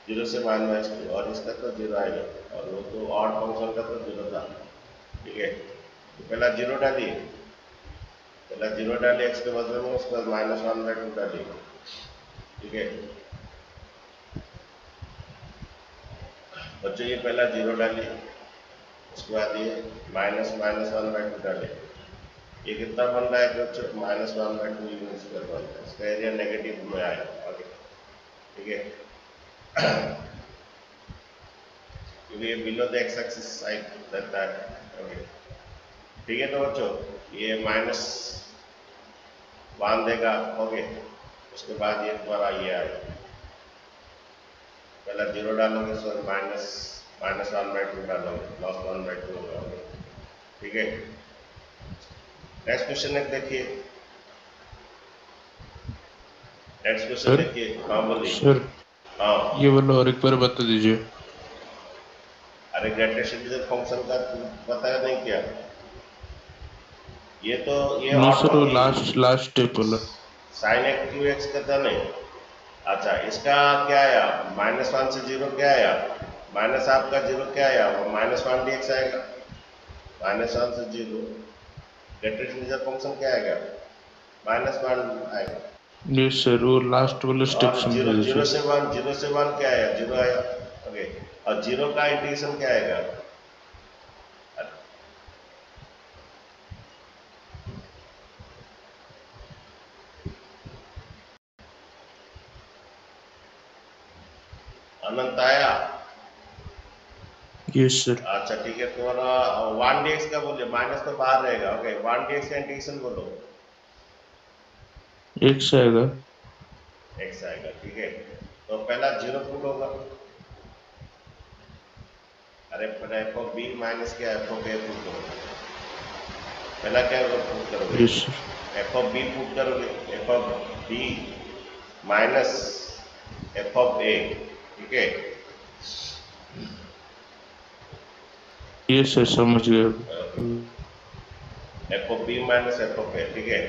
0 से -2, और इसका तो 0 आएगा, और वो तो ऑड फंक्शन का तो 0 था। ठीक है, तो पहला 0 डालिए, पहला 0 डालिए x के बदले में, उसके बाद -1/2 डालिए। ठीक है बच्चों, ये पहला 0 डालिए, उसके बाद ये -1/2 डालिए, ये कितना बन रहा है बच्चों, -1/2 यूनिट स्क्वायर बन रहा है, इसका एरिया नेगेटिव में आएगा। ओके, ठीक है, क्योंकि ये below the x axis side रहता है। ओके, ठीक है, तो बच्चों ये -1 देगा। ओके, उसके बाद ये तुम्हारा ये आएगा, पहला 0 डालोगे, सो -1/2 डालोगे, +1/2 होगा। ठीक है, नेक्स्ट क्वेश्चन देखिए, नेक्स्ट क्वेश्चन देखिए। हाँ बोलिए। सर, हाँ, ये वाला और एक बार बता दीजिए। अरे ग्रेटेस्ट इंटीजर फंक्शन का पता नहीं क्या, ये तो ये नो और सर, वो लास्ट स्टेप वाला sin x qx करता नहीं। अच्छा, इसका क्या आया, -1 से 0 क्या आया, माइनस आपका 0 क्या आया, वो -1 dx आएगा, -1 से 0 ग्रेटेस्ट इंटीजर फंक्शन क्या आएगा, -1 आएगा। यस सर, वो लास्ट वाला स्टेप और समझा 0 दीजिए। से 1 क्या आया, 0 आया। ओके, और 0 का इंटीग्रेशन क्या आएगा, अनंत आया। Yes sir. अच्छा ठीक है, तुम्हारा 1 dx का बोलिए, माइनस तो बाहर रहेगा। ओके, 1 dx का इंटीग्रेशन बोलो, x आएगा। x आएगा। ठीक है, तो पहला 0 पुट होगा, अरे पर एफ ऑफ बी माइनस क्या एफ ऑफ ए पुट करोगे, पहला क्या पुट करोगे, yes sir. F of b put करोगे, f of b minus f of a, ठीक है। यस सर समझ गया। F of b minus f of a, ठीक है।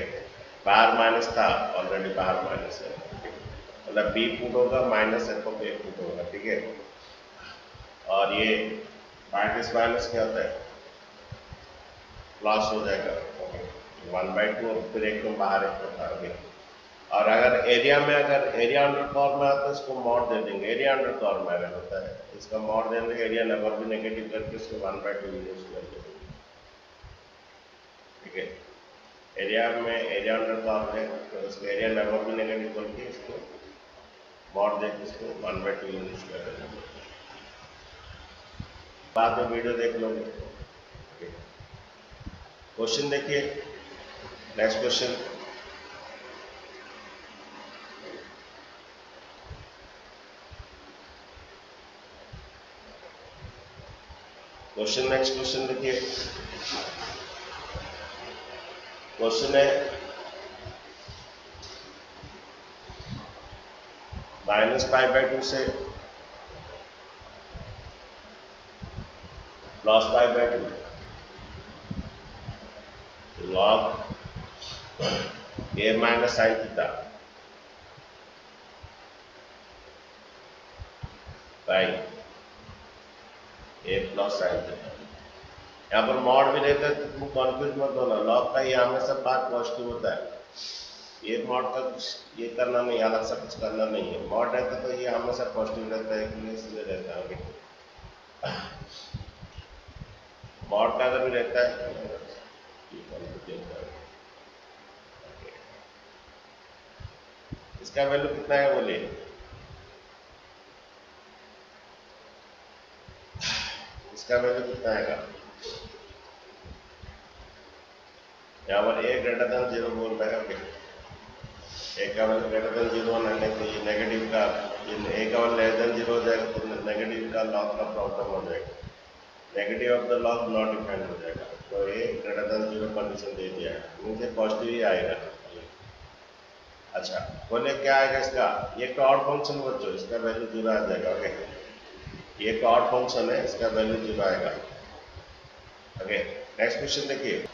बाहर माइनस था ऑलरेडी, बाहर माइनस है, मतलब बी पुट होगा minus f of a put होगा, ठीक है। और ये माइनस माइनस क्या होता है, प्लस हो जाएगा, 1/2, फिर एक तो बाहर एक होता है। और अगर एरिया में, अगर एरिया अंडर कॉर में आता है इसको मॉड दे देंगे, एरिया अंडर कॉर में अगर होता है इसका मॉड दे देंगे, एरिया नंबर भी नेगेटिव करके इसको 1/2 यूज कर देंगे, ठीक है। एरिया में एरिया अंडर कॉर है तो इसको एरिया नंबर भी नेगेटिव करके इसको मॉड देके इसको 1/2 यूज कर देंगे, बाद में वीडियो देख लोगे। क्वेश्चन देखिए, नेक्स्ट क्वेश्चन, नेक्स्ट क्वेश्चन देखिए। क्वेश्चन है -π/2 से +π/2, log a minus sine theta by a plus sine theta. यहाँ पर मॉड भी रहता है तो तुम कॉन्फ्यूज मत होना, लॉग का ये हमेशा पार्ट पॉजिटिव होता है, ये मॉड का कुछ ये करना नहीं, अलग से कुछ करना नहीं है। मॉड रहता तो ये हमेशा पॉजिटिव रहता है, इसलिए रहता है। मॉड का अगर भी रहता है इसका वैल्यू कितना है बोलिए, इसका वैल्यू कितना आएगा, यहाँ पर a ग्रेटर देन 0 बोल रहा है, ओके। a का वैल्यू ग्रेटर देन 0 होने तो ये नेगेटिव का, ये a का वैल्यू लेस देन 0 हो जाएगा तो नेगेटिव का लॉग का प्रॉब्लम हो जाएगा, negative of the log not defined हो जाएगा, तो a ग्रेटर देन 0 कंडीशन दे दिया है, मुझे पॉजिटिव ही आएगा। अच्छा बोले क्या आएगा इसका, ये एक ऑड फंक्शन बच्चों, इसका वैल्यू 0 आ जाएगा, ओके। ये एक ऑड फंक्शन है, इसका वैल्यू 0 आएगा, ओके। नेक्स्ट क्वेश्चन देखिए,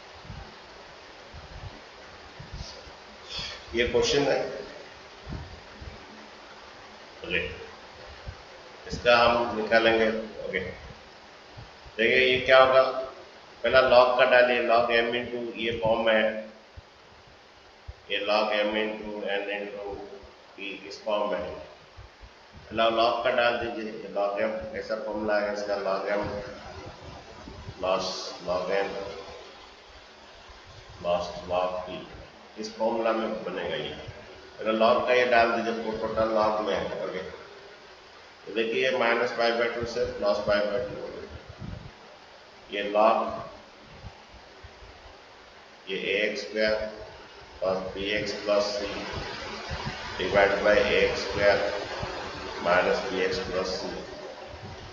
ये क्वेश्चन है, ओके, इसका हम निकालेंगे, ओके। देखिए ये क्या होगा, पहला लॉग का डालिए, लॉग m इंटू ये फॉर्म में है, ये log m into n into p इस फॉर्म में है, लॉग का डाल दीजिए, लॉग m ऐसा फॉर्मूला है इसका, log m plus log n plus log p, इस फॉर्मूला में बनेगा ये, अगर लॉग का ये डाल दीजिए टोटल लॉग में, ओके। तो देखिए -π/2 से +π/2, ये लॉग ये ax² plus bx plus c divide by ax² minus bx plus c,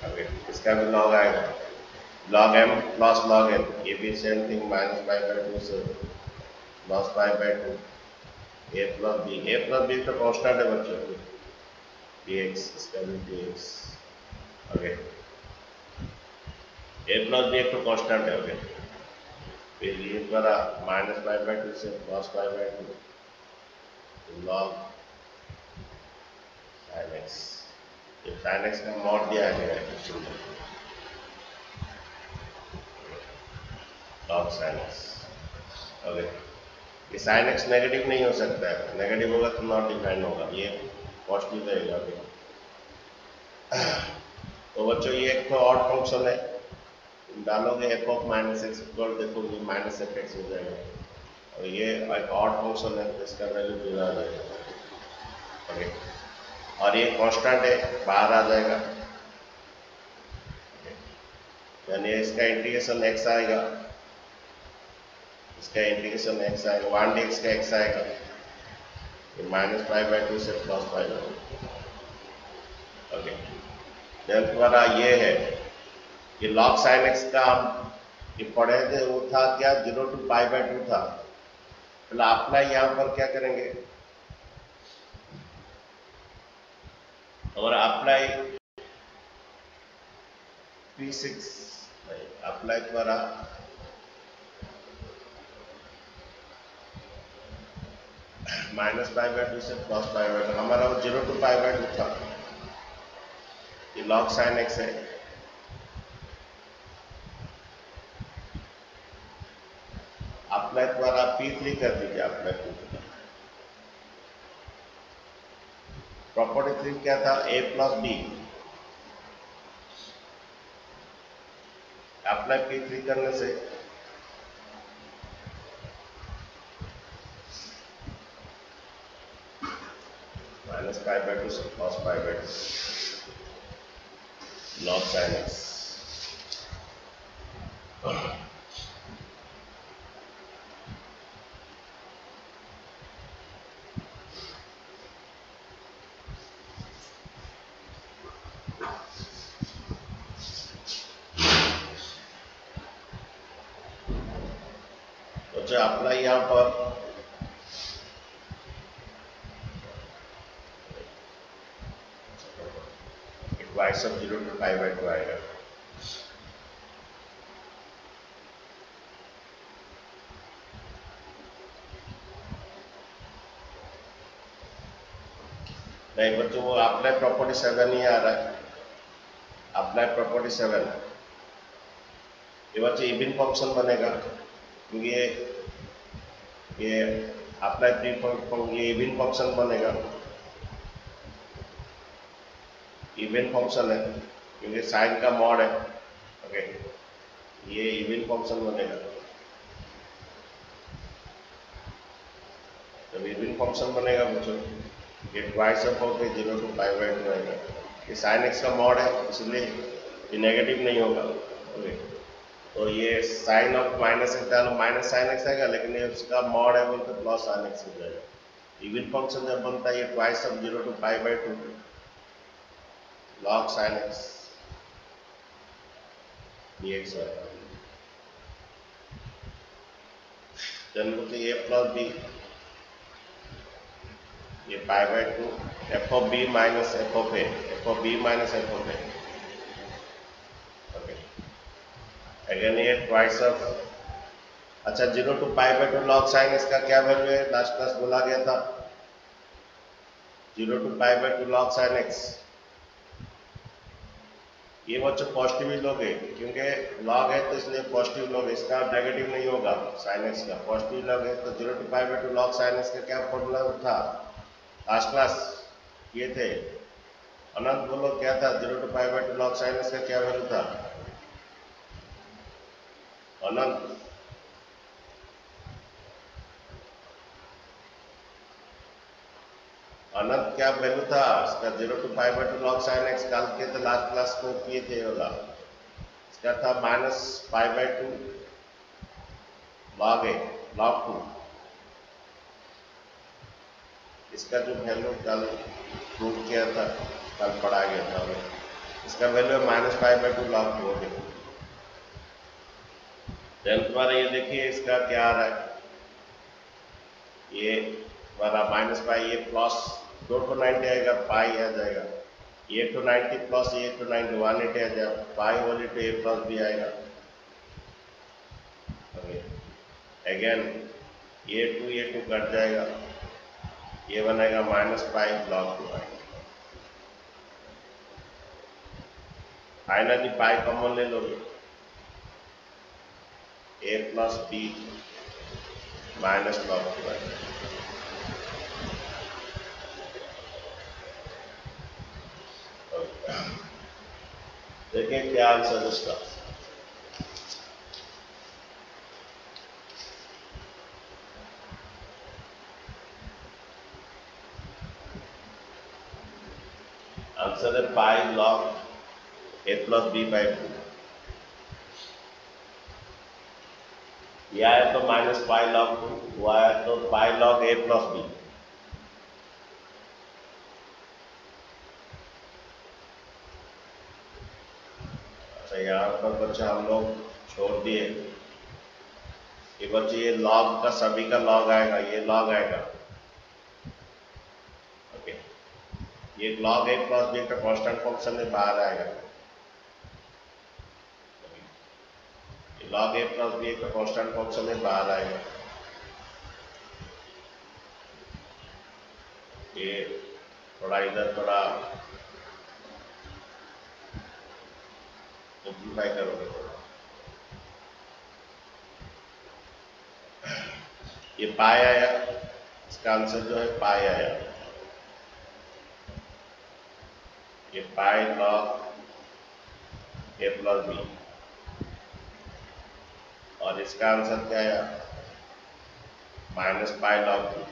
okay. इसका भी लॉग आएगा, log m plus log n, ये भी सेम थिंग, -π/2 से +π/2, a प्लस b तो कांस्टेंट है बच्चों, bx, इसका भी bx, okay. a plus b तो कांस्टेंट है, ओके। फिर ये द्वारा -π/2 से +π/2 लॉग sin x, ये sin x का मॉड दिया गया है क्वेश्चन में, लॉग sin x, ओके। ये sin x नेगेटिव नहीं हो सकता है, नेगेटिव होगा तो नॉट डिफाइंड होगा, ये पॉजिटिव रहेगा, ओके। तो बच्चों ये एक तो ऑड फंक्शन है, डालोगे f ऑफ -x इक्वल, देखो ये -fx हो जाएगा, और ये एक ऑड फंक्शन है तो इसका वैल्यू 0 आ जाएगा, ओके। और ये कांस्टेंट है, बाहर आ जाएगा, यानी इसका इंटीग्रेशन x आएगा, इसका इंटीग्रेशन x आएगा, 1 का x आएगा, ये -π/2 से +π/2, ओके। देन तुम्हारा ये है ये log sin x का हम ये पढ़े थे, वो था क्या 0 to π/2 था। पहले अप्लाई यहाँ पर क्या करेंगे, और अप्लाई P6 अप्लाई द्वारा -π/2 से +π/2, हमारा वो 0 to π/2 था। ये log sin x है, अप्लाई द्वारा P3 कर दीजिए। अप्लाई P3 प्रॉपर्टी 3 क्या था, a + b। अप्लाई P3 करने से -π/2 से +π/2 log sin x। तो जो अप्लाई यहाँ पर y सब 0 to π/2 आएगा। नहीं बच्चों, वो अप्लाई प्रॉपर्टी 7 ही आ रहा है। अप्लाई प्रॉपर्टी 7 ये बच्चे इवन फंक्शन बनेगा, क्योंकि ये अप्लाई ये इवन फंक्शन बनेगा। इवन फंक्शन है क्योंकि साइन का मॉड है। ओके, ये इवन फंक्शन बनेगा। जब इवन फंक्शन बनेगा बच्चों, ये ट्वाइस ऑफ होकर 0 to π/2 आएगा। ये साइन एक्स का मॉड है, इसलिए ये नेगेटिव नहीं होगा। ओके, तो ये साइन ऑफ -x डालो, माइनस साइन एक्स आएगा, लेकिन ये उसका मॉड है बोलते प्लस साइन एक्स हो जाएगा। इवन फंक्शन जब बनता है ये twice of 0 to π/2 log sin x dx होगा। देन बोलते a + b, ये π/2 f of b minus f of a, f of b minus f of a। Okay, again ये ट्वाइस ऑफ, अच्छा 0 to π/2 log sin x का क्या value है, last class बोला गया था 0 to π/2 log sin x। ये बच्चों पॉजिटिव ही लोगे, क्योंकि लॉग है तो इसलिए पॉजिटिव लोगे, इसका नेगेटिव नहीं होगा। sin x का पॉजिटिव लॉग है तो 0 to π/2 log sin x का क्या फॉर्मूला था लास्ट क्लास, ये थे। अनंत बोलो क्या था, 0 to π/2 log sin x का क्या वैल्यू था अनंत? अनंत क्या वैल्यू था इसका, 0 to π/2 log sin x कल के तो लास्ट क्लास को किए थे होगा। इसका था -π/2 log a log 2। इसका जो वैल्यू कल प्रूव किया था, कल पढ़ा गया था हमें, इसका वैल्यू -π/2 log 2 हो गया। देन तुम्हारा ये देखिए इसका क्या आ रहा है, ये हमारा -π, ये प्लस 2 to 90 आएगा, पाई आ जाएगा, a to 90 plus a to 90 180 आ जाएगा, पाई होली to a प्लस b आएगा। अगेन a to कट जाएगा, ये बनेगा -π log 2 आएगा। फाइनली पाई कॉमन ले लोगे, a + b - log 2 आएगा। देखिए क्या आंसर है इसका। आंसर है पाई log a + b/2। यह है तो -π log 2, हुआ है तो पाई log a + b। अच्छा, यहाँ पर बच्चा हम लोग छोड़ दिए। ये बच्चे ये लॉग का सभी का लॉग आएगा, ये लॉग आएगा। ओके, ये लॉग ए प्लस बी का कांस्टेंट फंक्शन में बाहर आएगा। ये लॉग ए प्लस बी का कांस्टेंट फंक्शन में बाहर आएगा। ये थोड़ा इधर थोड़ा सिंप्लीफाई करोगे थोड़ा। ये पाई आया, इसका आंसर जो है पाई आया। ये pi log a plus b, और इसका आंसर क्या आया? Minus pi log b.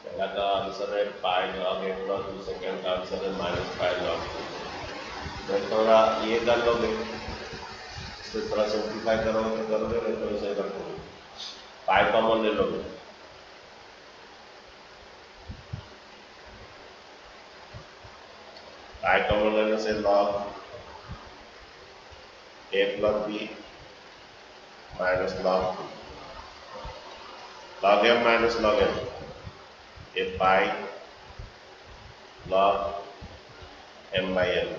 पहला का आंसर है pi log a plus b, second का आंसर है माइनस पाई लॉग बी। मैं थोड़ा ये कर लोगे, इससे थोड़ा सिंप्लीफाई करोगे तो करोगे, नहीं तो इसे रखोगे। पाई कॉमन ले लोगे, पाई कॉमन लेने से log a plus b minus log m minus log m, ये pi log m by n.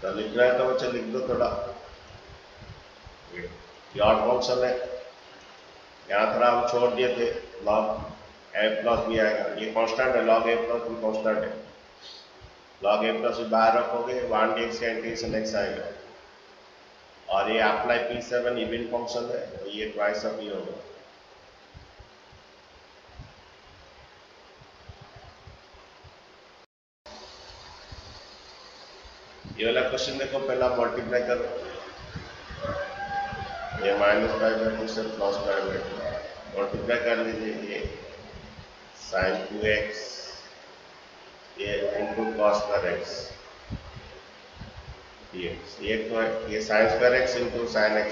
तो लिखना है तो बच्चे लिख दो थोड़ा। ये ऑड फंक्शन है, यहाँ थोड़ा हम छोड़ दिए थे, लॉग ए प्लस बी आएगा। ये कांस्टेंट है, log a plus be constant है। लॉग ए प्लस बी बाहर रखोगे, 1 dx का इंटीग्रेशन x आएगा। और ये अप्लाई P7 इवन फंक्शन है, तो ये ट्वाइस ऑफ ये होगा। ये वाला क्वेश्चन देखो, पहला मल्टीप्लाई करो, ये माइनस पाई बाई 2 से प्लस पाई बाई 2 मल्टीप्लाई कर लीजिए। ये साइन 2x, ये into cos square x dx। ये तो ये sine square x into sine x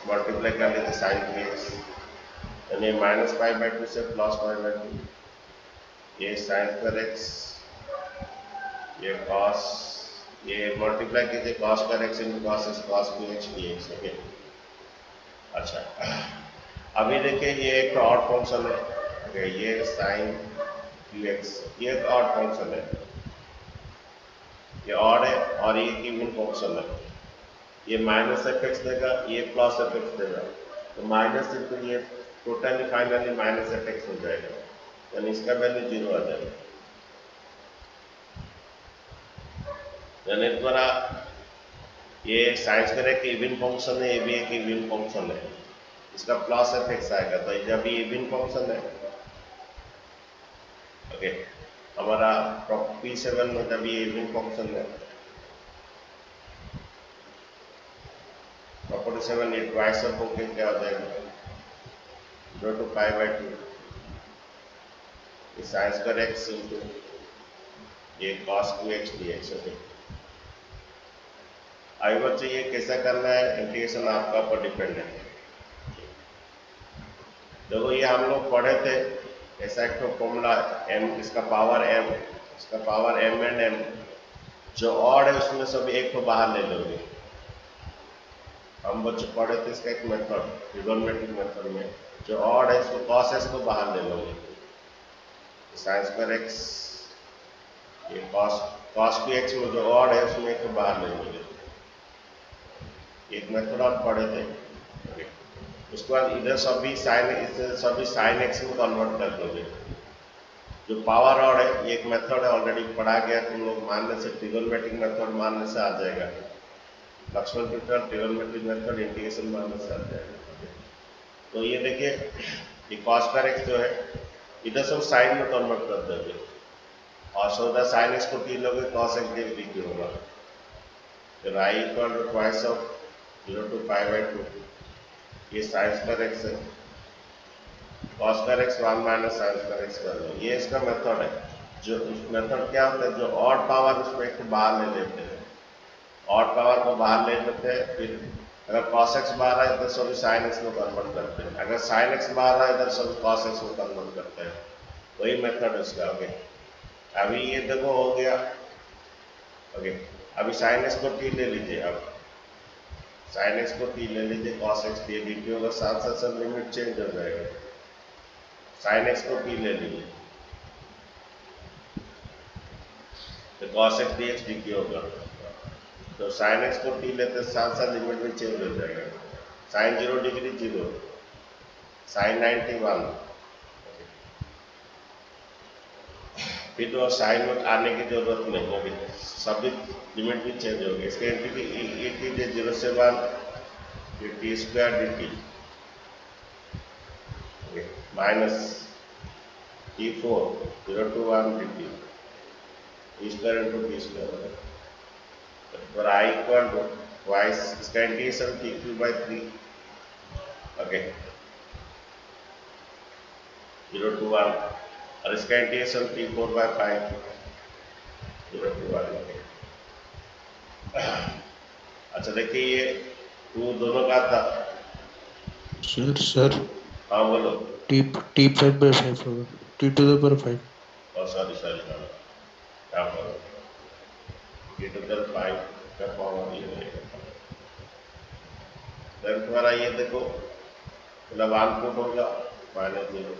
multiply कर लीजिए, साइन 2x, यानी माइनस पाई बाई 2 से प्लस पाई बाई 2। ये साइन स्क्वायर x, ये कॉस, ये मल्टीप्लाई कीजिए cos square x into cos x, cos 2x dx। Okay, अच्छा अभी देखिए ये एक ऑड फंक्शन है। ओके, ये साइन 2x ये एक ऑड फंक्शन है, ये ऑड है, और ये इवन फंक्शन है। ये माइनस एफ एक्स देगा, ये प्लस एफ एक्स देगा, तो माइनस इंटू ये totally finally minus f x हो जाएगा, यानी इसका वैल्यू 0 आ जाएगा। यानी द्वारा ये साइंस करे कि इवन फंक्शन है, ये भी एक इवन फंक्शन है, इसका प्लस एफ एक्स आएगा। तो जब ये इवन फंक्शन है, ओके, हमारा P7 में जब ये इवन फंक्शन है, प्रॉपर्टी 7 ये ट्वाइस ऑफ होके क्या हो जाएगा? 0 to पाई बाई 2 ये साइन स्क्वायर x इंटू ये cos 2x dx। ओके, आई बच्चे ये कैसा करना है, इंटीग्रेशन आपका ऊपर डिपेंड है। देखो ये हम लोग पढ़े थे, ऐसा एक तो फॉर्मूला m, इसका पावर m, इसका पावर m एंड m, जो ऑड है उसमें सब एक को बाहर ले लोगे। हम बच्चे पढ़े थे इसका एक मेथड, ट्रिगोनोमेट्रिक मेथड में, जो ऑड है इसको cos s को बाहर ले लोगे, साइन स्क्वायर x, ये cos 2x में जो ऑड है उसमें एक को बाहर ले लोगे। एक मेथड आप पढ़े थे। उसके बाद इधर सभी साइन एक्स में कन्वर्ट कर दोगे। जो पावर ऑड है ये एक मेथड है, ऑलरेडी पढ़ा गया, तुम लोग मानने से ट्रिगोनोमेट्रिक मेथड मानने से आ जाएगा, Laxman trigonometric trigonometric method integration मानने से आ जाएगा। तो ये देखिए, ये cos स्क्वायर एक्स जो है इधर सब साइन में कन्वर्ट कर दोगे, और सौदा साइन एक्स को 3 लोगे, cos एक्स डिग्री की होगा। फिर i equal to twice of 0 to pi by 2, ये साइन स्क्वायर एक्स है, cos square x 1 minus sine square x कर लो। ये इसका मेथड है। जो मेथड क्या होता है, जो ऑड पावर उसमें एक बाहर ले लेते हैं, ऑड पावर को बाहर ले लेते हैं, फिर अगर cos x बाहर आए इधर से भी sin x में कन्वर्ट करते हैं, अगर sin x बाहर आए इधर से भी cos x में कन्वर्ट करते हैं, वही मेथड उसका। ओके, अभी ये देखो हो गया। ओके, अभी sin x को t ले लीजिए, अब sin x को t ले लीजिए, cos x t dt होगा, साथ साथ सब लिमिट चेंज हो जाएगा। sin x को t ले लीजिए तो cos x dx dt होगा, तो sin x को t लेते साथ साथ लिमिट में चेंज हो जाएगा। sin 0 डिग्री 0, sin 90 1, फिर तो साइन में आने की जरूरत नहीं होगी, सभी लिमिट भी चेंज होगी। इसके इंटीग्रेट 0 से 1 T square D T minus T 4 0 to 1 D T square into T square पर आई इक्वल टू ट्वाइस इसका integration T Q by 3। Okay, 0 to 1 और इसका इंटीग्रेशन टी 4 बाई 5 0 to 1। अच्छा देखिए ये 2 दोनों का था। सर हाँ बोलो। t5/5 होगा, t⁵ और सॉरी क्या बोलो, t⁵ का फॉर्म ये रहेगा। फिर तुम्हारा ये देखो पहले 1 फुट होगा -0,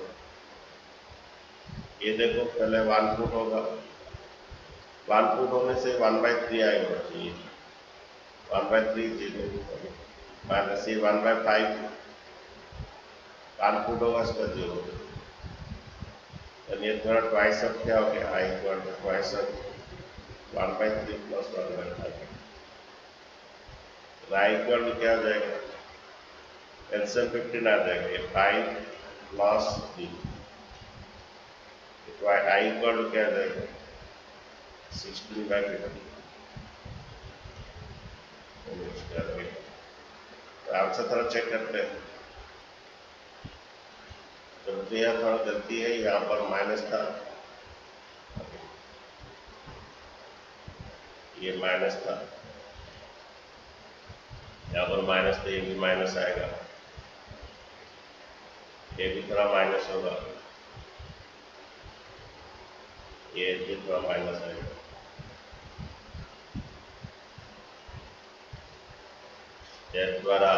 ये देखो पहले 1 फुट होगा, 1 फुट होने से 1/3 आएगा, चाहिए 1/3 0 माइनस ये 1/5 1 फुट होगा इसका 0, ये थोड़ा ट्वाइस ऑफ क्या हो गया, I equal to twice of 1/3 plus 1/5, तो आई इक्वल टू क्या हो जाएगा, एलसीएम 15 आ जाएगा, ये 5 प्लस 3, तो आई इक्वल टू क्या आ जाएगा 16/50। तो आंसर थोड़ा चेक करते हैं, गलती है, थोड़ा गलती है, यहाँ पर माइनस था, ये माइनस था, यहाँ पर माइनस था, ये भी माइनस आएगा, ये भी थोड़ा माइनस होगा, ये भी थोड़ा माइनस आएगा, ये द्वारा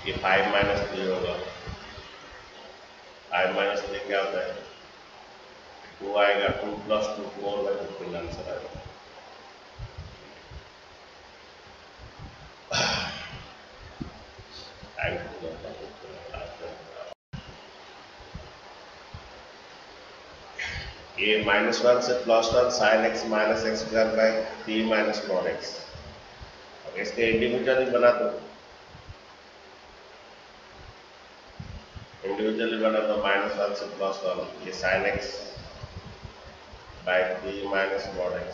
ये 5 - 3 होगा, 5 - 3 क्या होता है 2 आएगा, 2 + 2 4/15 आंसर आएगा। ये -1 से +1 sin x - x² - mod x। अब इसके इंडिविजुअली बना दो, -1 से +1 ये sin x by 3 - mod x।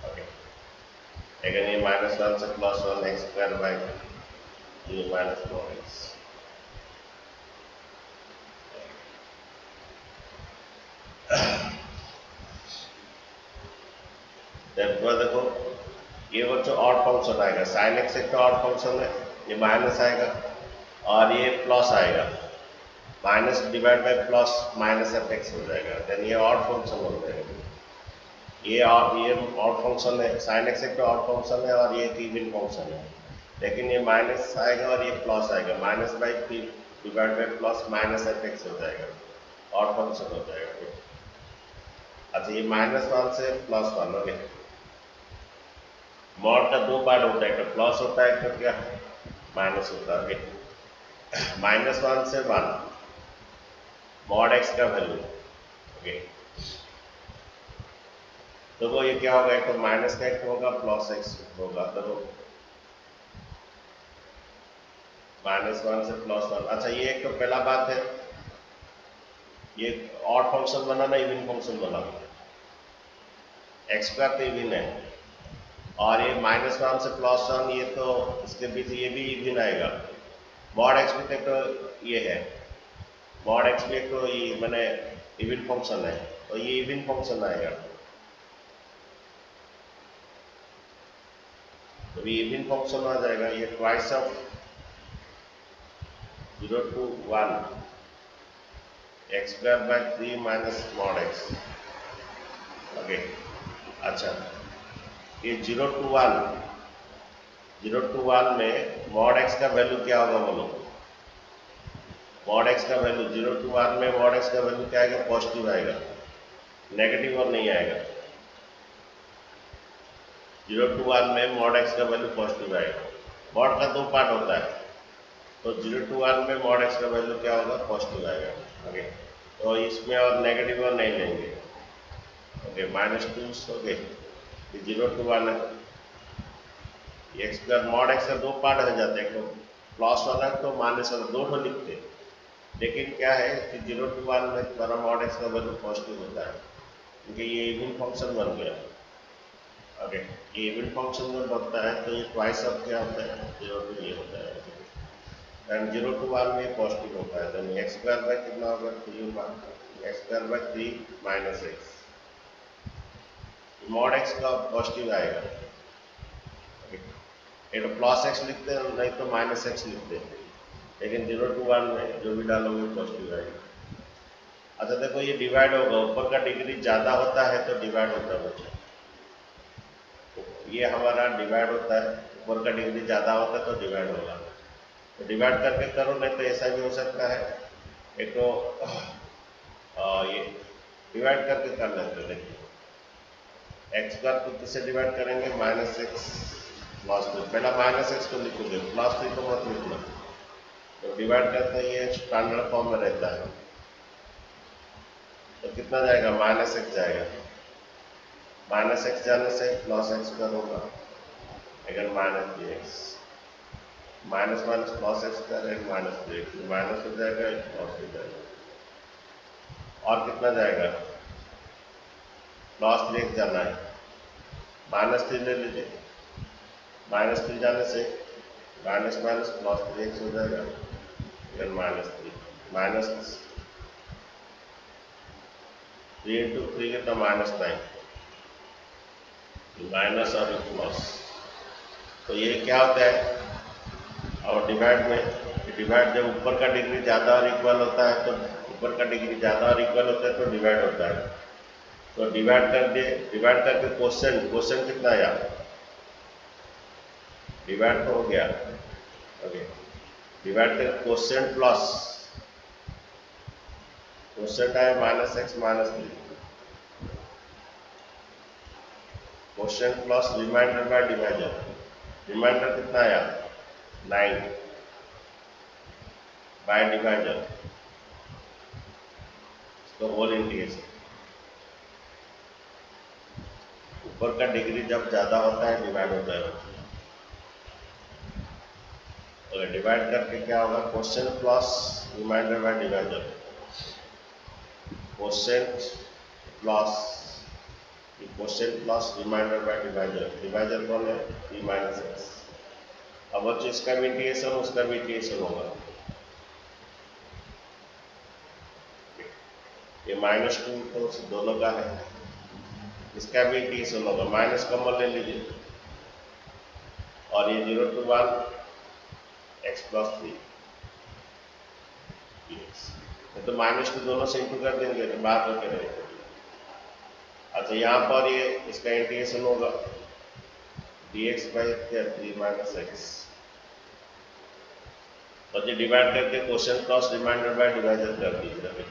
Okay, लेकिन ये -1 से +1 x² by 3 - mod x। देखो ये वो जो ऑड फंक्शन आएगा, sin x एक ऑड फंक्शन है, ये माइनस आएगा और ये प्लस आएगा, minus divide by plus -fx हो जाएगा, देन ये ऑड फंक्शन हो जाएगा। ये ऑड फंक्शन है, sin x एक ऑड फंक्शन है और ये एक इवन फंक्शन है, लेकिन ये माइनस आएगा और ये प्लस आएगा, -3 डिवाइड बाय प्लस -fx हो जाएगा, ऑड फंक्शन हो जाएगा। अच्छा ये -1 से +1 हो गया, मॉड का 2 पार्ट होता है, एक प्लस होता है, एक क्या माइनस होता है। -1 से 1 मॉड x का वैल्यू, ओके, तो वो ये क्या होगा, एक तो माइनस का एक होगा, प्लस x होगा, तो -1 से +1। अच्छा ये एक तो पहला बात है, ये ऑड फंक्शन बनाना, इवन फंक्शन बनाना, x का तो इवन है और ये -1 से +1 ये तो इसके बीच ये भी इवन आएगा, मॉड x भी तो ये है, मॉड x भी तो ये मैंने इवन फंक्शन है, तो ये इवन फंक्शन आएगा, तो ये इवन फंक्शन आ जाएगा, ये twice of 0 to 1 x square by 3 minus mod x। Okay, अच्छा, ये 0 to 1 में मॉड x का वैल्यू क्या होगा बोलो? मॉड x का वैल्यू 0 to 1 में मॉड x का वैल्यू क्या आएगा? पॉजिटिव आएगा, नेगेटिव और नहीं आएगा। 0 to 1 में मॉड x का वैल्यू पॉजिटिव आएगा। मॉड का दो पार्ट होता है, तो 0 to 1 में मॉड x का वैल्यू क्या होगा? पॉजिटिव आएगा। ओके, तो इसमें और नेगेटिव और नहीं लेंगे। ओके, -2। ओके, 0 to 1 है, एक्स का मॉड x का दो पार्ट हो जाते हैं, तो प्लस वाला तो माइनस वाला, दोनों लिखते हैं। लेकिन क्या है कि 0 to 1 में तुम्हारा मॉड x का वैल्यू पॉजिटिव होता है, क्योंकि ये इवन फंक्शन बन गया। ओके, ये इवन फंक्शन जब बनता है तो ये ट्वाइस ऑफ क्या होता है? 0 to ये होता है, एंड 0 to 1 में पॉजिटिव होता है। तो एक्स स्क्वायर बाय कितना होगा? 3 x square by 3 minus x. Mod x का पॉजिटिव आएगा, ये तो प्लस x लिखते हैं, नहीं तो माइनस x लिखते हैं, लेकिन 0 to 1 में जो भी डालोगे पॉजिटिव आएगा। अच्छा देखो, ये डिवाइड होगा, ऊपर का डिग्री ज़्यादा होता है तो डिवाइड होता है बच्चा। ये हमारा डिवाइड होता है, ऊपर का डिग्री ज़्यादा होता है तो डिवाइड होगा। तो डिवाइड करके करो, नहीं तो ऐसा भी हो सकता है, एक तो ये डिवाइड करके कर लेते हैं। देखिए एक्स स्क्वायर को किससे डिवाइड करेंगे? -x plus 3। पहला -x को लिखोगे, +3 को मत लिखना। तो डिवाइड करते हैं, ये स्टैंडर्ड फॉर्म में रहता है, तो कितना जाएगा? -x जाएगा। -x जाने से +x कर होगा, अगर -3x, minus minus plus x का रेट -3x, माइनस हो जाएगा, प्लस हो जाएगा। और कितना जाएगा? +3x जाना है, -3 ले लीजिए, -3 जाने से माइनस माइनस +3x हो जाएगा, फिर -3 माइनस 3 into 3 कितना? -9, माइनस और प्लस। तो ये क्या होता है? और डिवाइड में, डिवाइड जब ऊपर का डिग्री ज़्यादा और इक्वल होता है, तो ऊपर का डिग्री ज़्यादा और इक्वल होता है तो डिवाइड होता है। तो डिवाइड कर दिए, डिवाइड करके क्वेश्चन कितना आया? डिवाइड तो हो गया। ओके, डिवाइड करके क्वेश्चन प्लस क्वेश्चन आया -x -3, question plus remainder by divisor. Remainder कितना आया? 9 बाय डिवाइजर, तो होल इंटीग्रेशन। ऊपर का डिग्री जब ज्यादा होता है डिवाइड होता है, तो डिवाइड करके क्या होगा? Question plus remainder by divisor, question plus remainder by divisor. Divisor कौन है? 3 माइनस एक्स। अब बच्चों इसका भी इंटीग्रेशन, उसका भी इंटीग्रेशन होगा। ये -2 तो दोनों का है, इसका भी इंटीग्रेशन होगा, माइनस कॉमन ले लीजिए, और ये 0 to 1 x + 3 तो -2 दोनों से इंटू कर देंगे तो बात होकर रहेगी। अच्छा, यहाँ पर ये इसका इंटीग्रेशन होगा dx/3 - x, और ये डिवाइड करके question plus remainder by divisor कर दीजिए।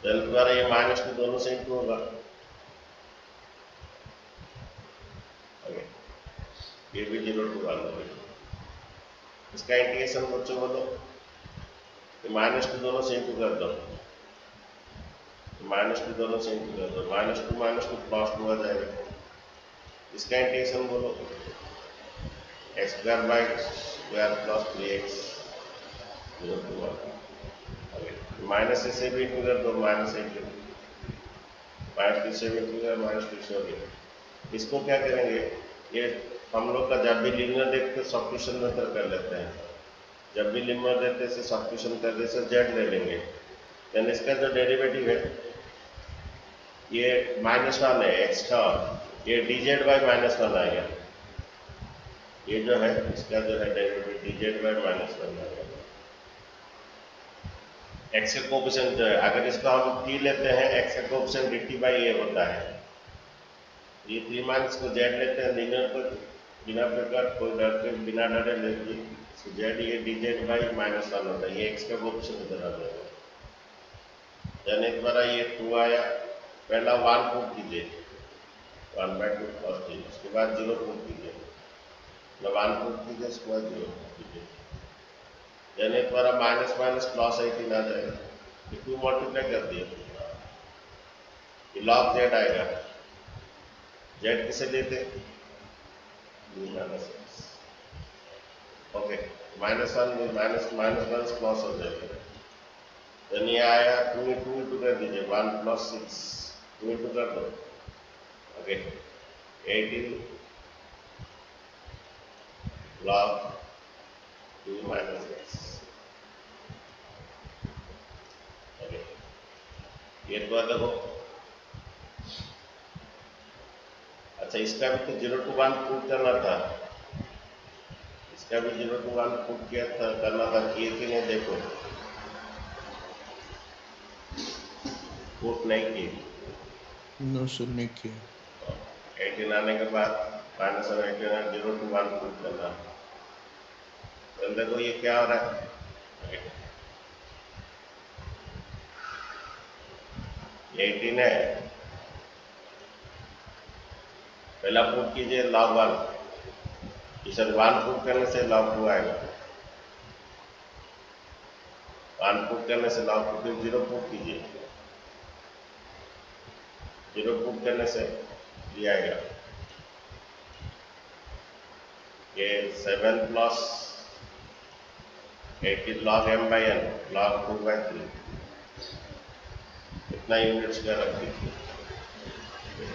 तो द्वारा ये -2 दोनों से इंटू होगा। ये भी 0 to 1 होगा। इसका इंटीग्रेशन बच्चों बोलो, -2 दोनों से इंटू कर दो, -2 दोनों से इंटू कर दो, -2 +2 आ जाएगा। इसका इंटीग्रेशन बोलो, x² + 3x 0 to 1। माइनस से भी इंटू कर दो, -8 -2 से भी इंटू कर, -2 से हो गया। इसको क्या करेंगे? ये हम लोग का जब भी लिनियर देखते सब्स्टिट्यूशन मेथड कर लेते हैं, जब भी लिनियर देखते से सब्स्टिट्यूशन करने से z ले लेंगे, देन इसका जो डेरिवेटिव है ये -1 है, x था, ये dz/-1 आएगा। ये जो है इसका जो है derivative dz bye minus one आएगा। एक्स का कोएफिशिएंट जो है, अगर इसका हम t लेते हैं, एक्स का कोएफिशिएंट dt बाई ए होता है। ये 3 माइनस को z लेते हैं, लिनियर को बिना प्रकार कोई डर के बिना डरे लेते हैं, z ये dz बाई माइनस वन होता है। ये एक्स का कोएफिशिएंट इधर आ जाएगा। देन एक बार ये 2 आया, पहला 1 पुट कीजिए, 1 बाई 2 प्लस 3, उसके बाद 0 पुट कीजिए, मतलब 1 पुट कीजिए, उसके बाद 0 पुट कीजिए। देन एक बार माइनस माइनस प्लस 18 आ जाएगा, ये 2 मल्टीप्लाई कर दिए, ये लॉग z आएगा। z किसे लेते, minus x, okay, minus one minus minus minus plus हो जाएगा। देन ये आया 2 इंटू कर दीजिए, 1 प्लस 6, 2 इंटू कर दो, okay, 18 log 2 minus x, okay. ये तो देखो, अच्छा इसका भी तो 0 to 1 पुट करना था, इसका भी 0 to 1 पुट किया था, करना था, किए कि नहीं देखो, पुट नहीं किए। नो सर नहीं किया। 18 आने के बाद माइनस 18 0 to 1 पुट करना। तो देखो ये क्या हो रहा है, ये 18 है, पहला पुट कीजिए log 1, इसे 1 पुट करने से log 2 आएगा, 1 पुट करने से log 2, फिर 0 पुट कीजिए, 0 पुट करने से ये आएगा, ये 7 plus 18 log m by n log 2 by 3, इतना यूनिट्स का रख दीजिए।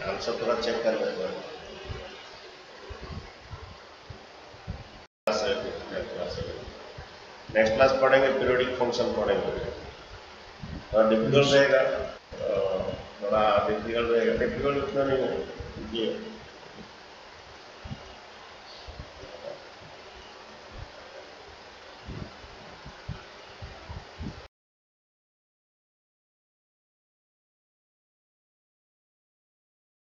आंसर थोड़ा चेक कर लेते हैं। नेक्स्ट क्लास पढ़ेंगे, पीरियोडिक फंक्शन पढ़ेंगे, और डिफिकल्ट रहेगा, थोड़ा डिफिकल्ट रहेगा, डिफिकल्ट उतना नहीं है।